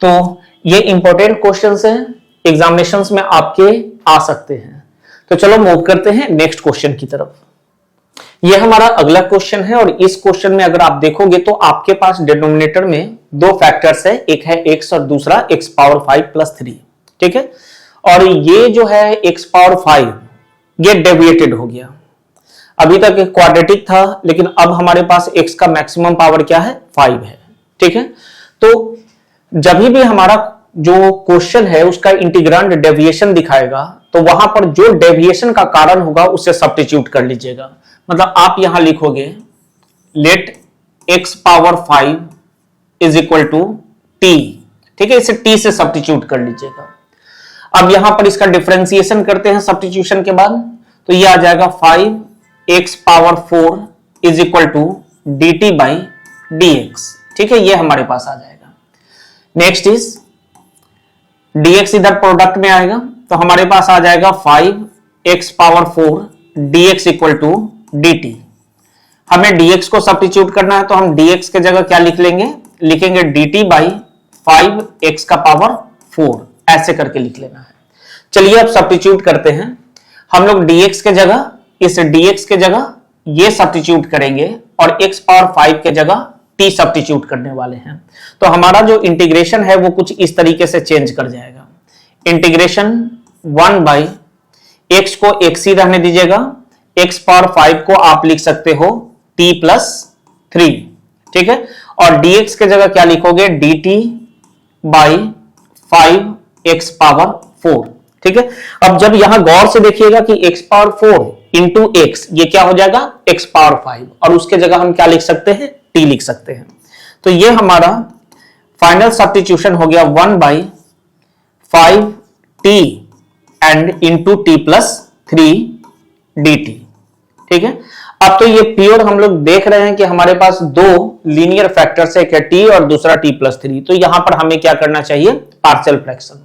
तो ये इंपॉर्टेंट क्वेश्चंस हैं, एग्जामिनेशंस में आपके आ सकते हैं। तो चलो मूव करते हैं नेक्स्ट क्वेश्चन की तरफ। ये हमारा अगला क्वेश्चन है और इस क्वेश्चन में अगर आप देखोगे तो आपके पास डिनोमिनेटर में दो फैक्टर्स है, एक है x और दूसरा x⁵ + 3। ठीक है, और ये जो है x⁵ ये डेविएटेड हो गया। अभी तक एक क्वाड्रेटिक था, लेकिन अब हमारे पास x का मैक्सिमम पावर क्या है 5 है। ठीक है, तो जब भी हमारा जो क्वेश्चन है उसका इंटीग्रांड डेविएशन दिखाएगा तो वहां पर जो डेविएशन का कारण होगा उससे सब्स्टिट्यूट कर लीजिएगा। मतलब आप यहां लिखोगे let x⁵ is equal to t। ठीक है, इसे t से सब्स्टिट्यूट कर लीजिएगा। अब यहां पर इसका डिफरेंशिएशन करते हैं सब्स्टिट्यूशन के बाद, तो ये आ जाएगा 5x⁴ is equal to dt/dx। ठीक है, ये हमारे पास आ जाएगा। नेक्स्ट इज dx इधर प्रोडक्ट में आएगा, तो हमारे पास आ जाएगा 5x⁴ dx equal to dt। हमें dx को सब्स्टिट्यूट करना है, तो हम dx के जगह क्या लिख लेंगे, लिखेंगे dt/5x⁴ ऐसे करके लिख लेना है। चलिए अब सब्स्टिट्यूट करते हैं। हम लोग dx के जगह, इस dx के जगह ये सब्स्टिट्यूट करेंगे और x⁵ के जगह t सब्स्टिट्यूट करने वाले हैं। तो हमारा जो इंटीग्रेशन है वो कुछ इस तरीके से चेंज कर जाएगा। इंटीग्रेशन 1/x को x ही रहने दीजिएगा, x⁵ को आप लिख सकते हो t + 3। ठीक है, और dx के जगह क्या लिखोगे dt/5x⁴। ठीक है, अब जब यहां गौर से देखिएगा कि x⁴ इंटू x ये क्या हो जाएगा x⁵, और उसके जगह हम क्या लिख सकते हैं t लिख सकते हैं। तो ये हमारा फाइनल सब्स्टिट्यूशन हो गया 1/5t and into t + 3 dt। ठीक है, अब तो ये प्योर हम लोग देख रहे हैं कि हमारे पास दो लीनियर फैक्टर्स है, एक है t और दूसरा t + 3। तो यहां पर हमें क्या करना चाहिए, पार्शियल फ्रैक्शन।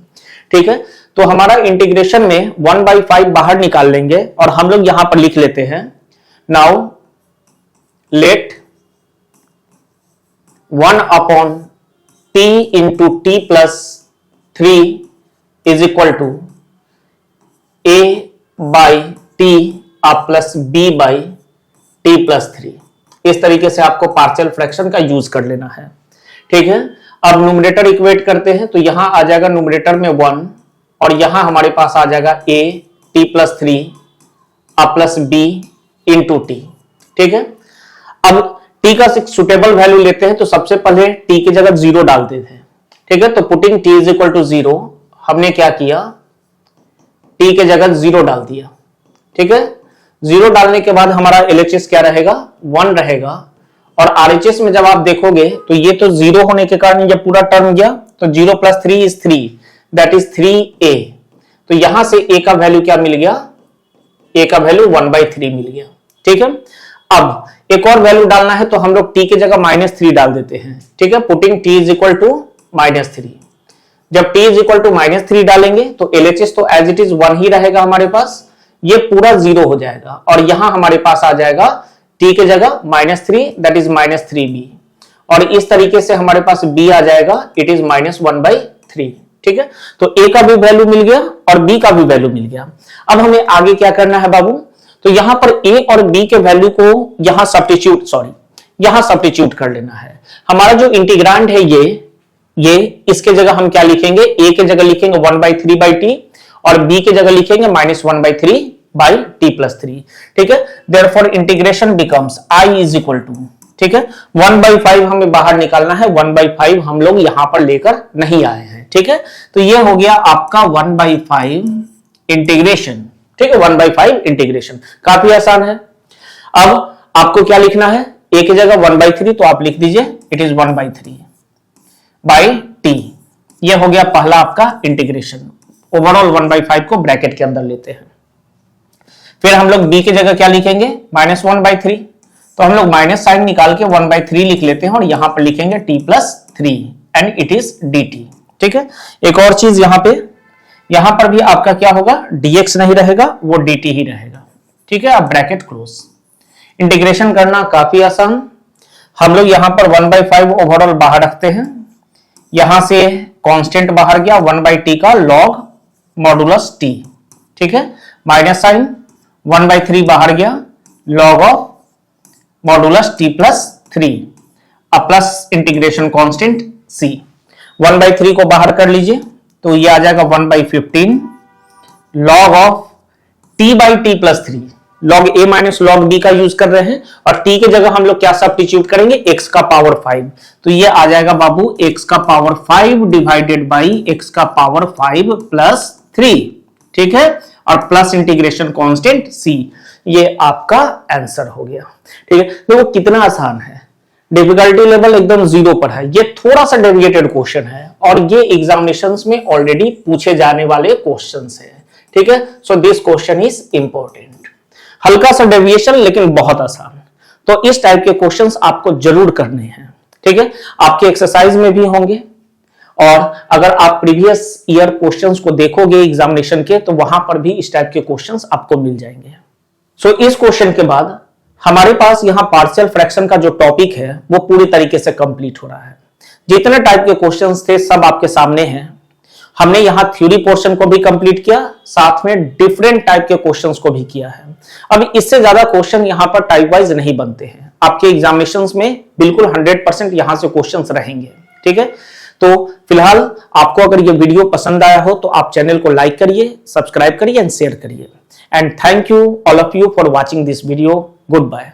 ठीक है, तो हमारा इंटीग्रेशन में 1/5 बाहर निकाल लेंगे और हम लोग यहां पर लिख लेते हैं now let 1/t into t + 3 is equal to a/t plus b/t + 3। इस तरीके से आपको पार्शियल फ्रैक्शन का यूज कर लेना है। ठीक है, अब न्यूमरेटर इक्वेट करते हैं, तो यहां आ जाएगा न्यूमरेटर में 1 और यहां हमारे पास आ जाएगा a t + 3 plus b into t। ठीक है, अब टी का सुटेबल वैल्यू लेते हैं तो सबसे पहले टी की जगह 0 डालते थे, ठीक है। तो putting T is equal to 0, हमने क्या किया, टी के जगह 0 डाल दिया, ठीक है। 0 डालने के बाद हमारा एलएचएस क्या रहेगा, 1 रहेगा। और आरएचएस में जब आप देखोगे तो ये तो 0 होने के कारण ये पूरा टर्म गया, तो 0 + 3 इज 3, दैट इज 3a। तो यहां से a का वैल्यू क्या मिल गया, a का वैल्यू 1/3 मिल गया, ठीक है। अब एक और वैल्यू डालना है तो हम लोग t की जगह -3 डाल देते हैं, ठीक है। Putting t is equal to -3। जब t इज इक्वल टू -3 डालेंगे तो एलएचएस तो एज इट इज 1 ही रहेगा हमारे पास, ये पूरा 0 हो जाएगा और यहां हमारे पास आ जाएगा t के जगह -3, दैट इज -3b। और इस तरीके से हमारे पास b आ जाएगा, इट इज -1/3, ठीक है। तो a का भी वैल्यू मिल गया और b का भी वैल्यू मिल गया। अब हमें आगे क्या करना है बाबू, तो यहां पर a और b के वैल्यू को यहां सब्स्टिट्यूट कर लेना है। हमारा जो इंटीग्रांड है ये इसके जगह हम क्या लिखेंगे, a के जगह लिखेंगे 1/3/t और b के जगह लिखेंगे -1/3/t + 3, ठीक है। Therefore integration becomes i is equal to, ठीक है, 1/5 हमें बाहर निकालना है, 1/5 हम लोग यहां पर लेकर नहीं आए हैं, ठीक है। तो ये हो गया आपका 1/5 इंटीग्रेशन, ठीक है, 1/5 इंटीग्रेशन, काफी आसान है। अब आपको क्या लिखना है, a की जगह 1/3 तो आप लिख दीजिए इट इज 1/3/t। ये हो गया पहला आपका इंटीग्रेशन। ओवरऑल 1/5 को ब्रैकेट के अंदर लेते हैं। फिर हम लोग b की जगह क्या लिखेंगे, -1/3, तो हम लोग माइनस साइन निकाल के 1/3 लिख लेते हैं और यहां पर लिखेंगे t + 3 and it is dt, ठीक है। एक और चीज यहां पर भी आपका क्या होगा, dx नहीं रहेगा, वो dt ही रहेगा, ठीक है। अब ब्रैकेट क्लोज। इंटीग्रेशन करना काफी आसान। हम लोग यहां पर 1/5 ओवरऑल बाहर रखते हैं, यहां से कांस्टेंट बाहर गया 1/t का log मॉडुलस t, ठीक है, माइनस साइन 1/3 बाहर गया log ऑफ मॉडुलस t + 3, अब प्लस इंटीग्रेशन कांस्टेंट c। 1/3 को बाहर कर लीजिए तो ये आ जाएगा 1/15 log of t/t + 3। log a - log b का यूज कर रहे हैं और t की जगह हम लोग क्या सब्स्टिट्यूट करेंगे, x का पावर 5, तो ये आ जाएगा बाबू x का पावर 5 डिवाइडेड बाई x का पावर 5 + 3, ठीक है, और प्लस इंटीग्रेशन कांस्टेंट c। ये आपका आंसर हो गया, ठीक है। देखो कितना आसान है, डिफिकल्टी लेवल एकदम 0 पर है। ये थोड़ा सा डेविएटेड क्वेश्चन है और ये एग्जामिनेशंस में ऑलरेडी पूछे जाने वाले क्वेश्चंस हैं, ठीक है। So this question is important. हल्का सा डेविएशन लेकिन बहुत आसान, तो इस टाइप के क्वेश्चंस आपको जरूर करने हैं, ठीक है। आपके एक्सरसाइज में भी होंगे और अगर आप प्रीवियस ईयर क्वेश्चंस को देखोगे एग्जामिनेशन के तो वहां पर भी इस टाइप के क्वेश्चंस आपको मिल जाएंगे। सो इस क्वेश्चन के बाद हमारे पास यहां पार्शियल फ्रैक्शन का जो टॉपिक है वो पूरी तरीके से कंप्लीट हो रहा है। जितने टाइप के क्वेश्चंस थे सब आपके सामने हैं। हमने यहां थ्योरी पोर्शन को भी कंप्लीट किया, साथ में डिफरेंट टाइप के क्वेश्चंस को भी किया है। अब इससे ज्यादा क्वेश्चन यहां पर टाइप वाइज नहीं बनते हैं, आपके एग्जामिनेशंस में बिल्कुल 100% यहां से क्वेश्चंस रहेंगे, ठीक है। तो फिलहाल आपको अगर ये वीडियो पसंद आया हो तो आप चैनल को लाइक करिए, सब्सक्राइब करिए एंड शेयर करिए। And thank you all of you for watching this video. Good bye.